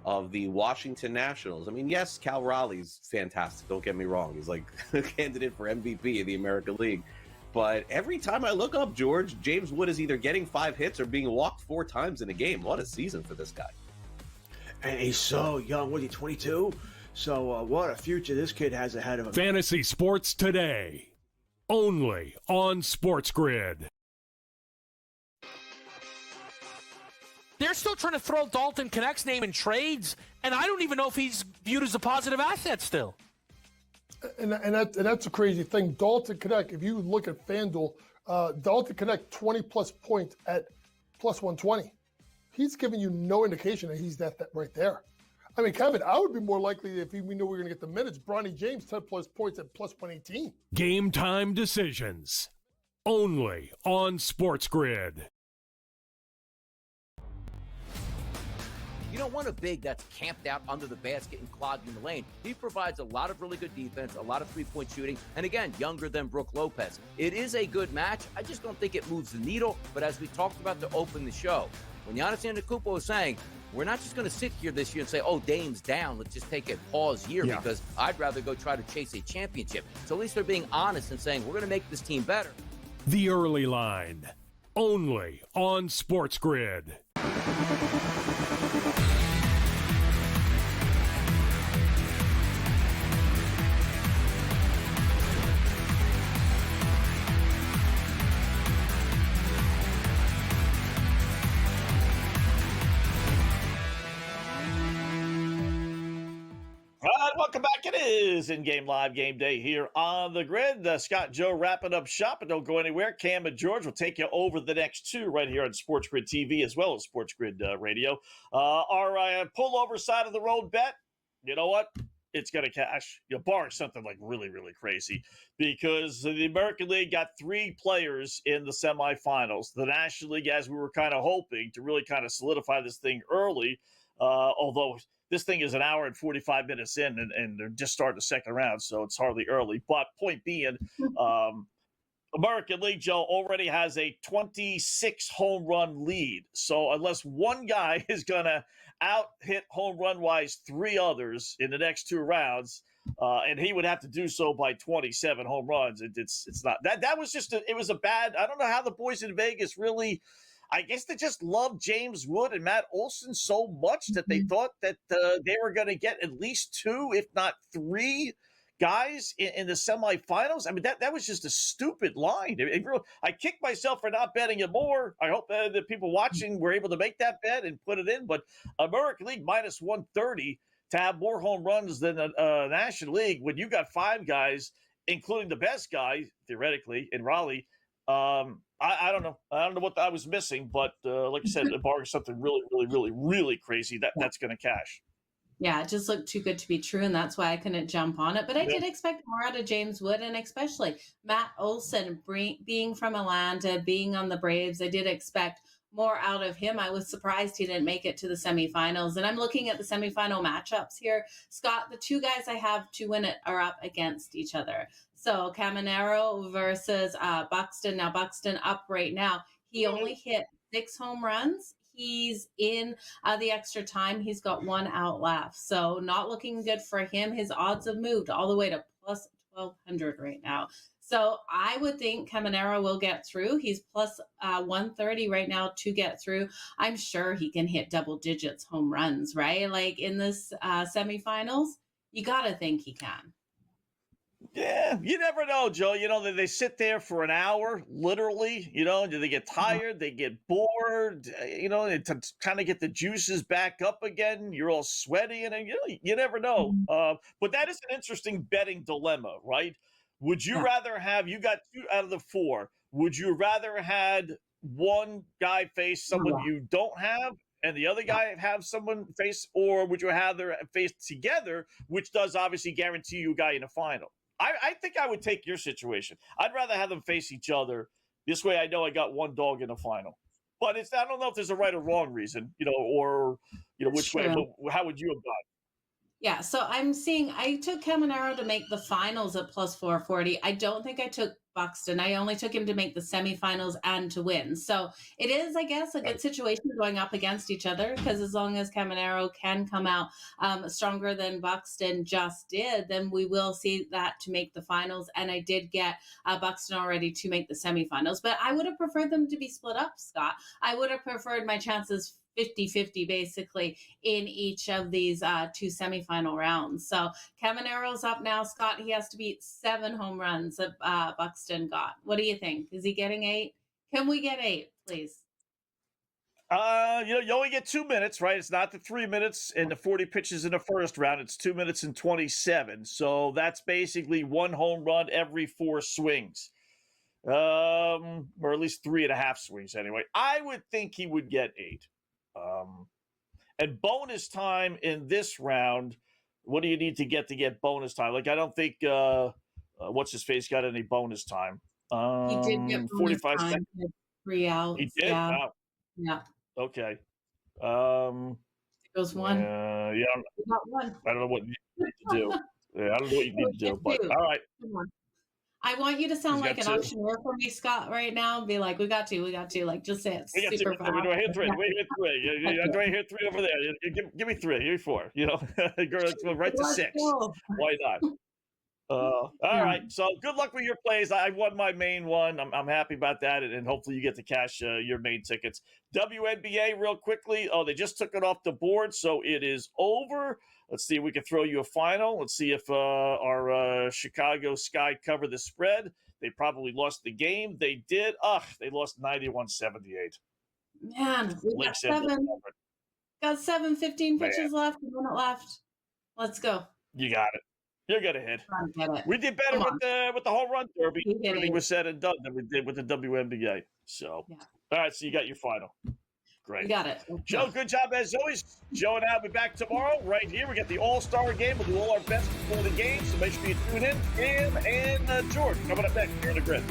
of the Washington Nationals. I mean, yes, Cal Raleigh's fantastic. Don't get me wrong. He's like a candidate for MVP of the American League. But every time I look up, George, James Wood is either getting 5 hits or being walked 4 times in a game. What a season for this guy. And he's so young. What, he 22? So what a future this kid has ahead of him. Fantasy Sports Today, only on SportsGrid. They're still trying to throw Dalton Connect's name in trades, and I don't even know if he's viewed as a positive asset still. And that's a crazy thing. Dalton Connect, if you look at FanDuel, Dalton Connect 20-plus points at plus 120. He's giving you no indication that he's that right there. I mean, Kevin, I would be more likely if we knew we were going to get the minutes. Bronny James, 10-plus points at plus 118. Game time decisions, only on SportsGrid. You don't want a big that's camped out under the basket and clogging the lane. He provides a lot of really good defense, a lot of three-point shooting, and again, younger than Brook Lopez. It is a good match. I just don't think it moves the needle, but as we talked about to open the show, when Giannis Antetokounmpo was saying, we're not just going to sit here this year and say, oh, Dame's down, let's just take a pause year because I'd rather go try to chase a championship. So at least they're being honest and saying, we're going to make this team better. The Early Line, only on SportsGrid. Welcome back. It is in-game live game day here on the grid. Scott, Joe wrapping up shop, but don't go anywhere. Cam and George will take you over the next 2 right here on SportsGrid TV as well as SportsGrid Radio. Our pullover side of the road bet, you know what? It's going to cash, barring something like really, really crazy, because the American League got 3 players in the semifinals. The National League, as we were kind of hoping to really kind of solidify this thing early, although this thing is an hour and 45 minutes in, and they're just starting the second round, so it's hardly early. But point being, American League, Joe, already has a 26 home run lead. So unless one guy is going to out-hit home run-wise 3 others in the next 2 rounds, and he would have to do so by 27 home runs, it's not. That was just it was a bad – I don't know how the boys in Vegas really – I guess they just loved James Wood and Matt Olson so much that they thought that they were going to get at least 2, if not 3 guys in the semifinals. I mean, that was just a stupid line. I kicked myself for not betting it more. I hope the people watching were able to make that bet and put it in. But American League minus 130 to have more home runs than the National League when you got 5 guys, including the best guy, theoretically, in Raleigh. I don't know. I don't know what I was missing, but like I said, barring something really, really, really, really crazy, that's going to cash. Yeah, it just looked too good to be true, and that's why I couldn't jump on it. But I did expect more out of James Wood, and especially Matt Olson being from Atlanta, being on the Braves. I did expect more out of him. I was surprised he didn't make it to the semifinals. And I'm looking at the semifinal matchups here. Scott, the 2 guys I have to win it are up against each other. So Caminero versus Buxton. Now, Buxton up right now. He only hit 6 home runs. He's in the extra time. He's got 1 out left. So not looking good for him. His odds have moved all the way to plus 1,200 right now. So I would think Caminero will get through. He's plus 130 right now to get through. I'm sure he can hit double digits home runs, right? Like in this semifinals, you got to think he can. Yeah, you never know, Joe. They sit there for an hour, literally. Do they get tired? They get bored. To kind of get the juices back up again. You're all sweaty, and you never know. But that is an interesting betting dilemma, right? Would you rather have? You got 2 out of the 4. Would you rather had one guy face someone you don't have, and the other guy have someone face, or would you rather face together, which does obviously guarantee you a guy in the final? I think I would take your situation. I'd rather have them face each other. This way I know I got one dog in the final. But I don't know if there's a right or wrong reason, or which way. But how would you have gone? Yeah, so I'm seeing I took Caminero to make the finals at plus 440. I don't think I took Buxton. I only took him to make the semifinals and to win. So it is, I guess, a good situation going up against each other, because as long as Caminero can come out stronger than Buxton just did, then we will see that to make the finals. And I did get Buxton already to make the semifinals, but I would have preferred them to be split up, Scott. I would have preferred my chances 50-50 basically in each of these two semifinal rounds. So Caminero's up now, Scott. He has to beat 7 home runs that Buxton got. What do you think? Is he getting 8? Can we get 8, please? You only get 2 minutes, right? It's not the 3 minutes and the 40 pitches in the first round. It's 2 minutes and 27. So that's basically 1 home run every 4 swings. Or at least 3.5 swings anyway. I would think he would get 8. And bonus time in this round, what do you need to get bonus time? Like, I don't think what's his face got any bonus time. He did get 45 time. seconds. 3 outs. He did. Yeah. Wow. Yeah. Okay. It goes 1. Yeah. We got 1. I don't know what you need to do. Yeah, I don't know what you need to do. But all right. Come on. I want you to sound like an 2. auctioneer for me, Scott, right now. Be like, we got 2. Like, just say it We got 2. super fast. Do I hear 3? Wait, 3. Do I hear 3 over there? Give me 3. Give me 4. You know, go right to 6. Why not? All right. So good luck with your plays. I won my main one. I'm happy about that, and hopefully you get to cash your main tickets. WNBA real quickly. Oh, they just took it off the board, so it is over. Let's see if we can throw you a final. Let's see if our Chicago Sky covered the spread. They probably lost the game. They did. They lost 91-78. Man, we got 7, 15 pitches left, a minute left. Let's go. You got it. You're gonna hit. Get it. We did better with the home run derby. Everything it. was said and done than we did with the WNBA. So, all right. So you got your final. Great. You got it. Joe, good job as always. Joe and I will be back tomorrow right here. We got the All-Star game. We'll do all our best before the game. So make sure you tune in. Cam and George coming up next here in the Grid.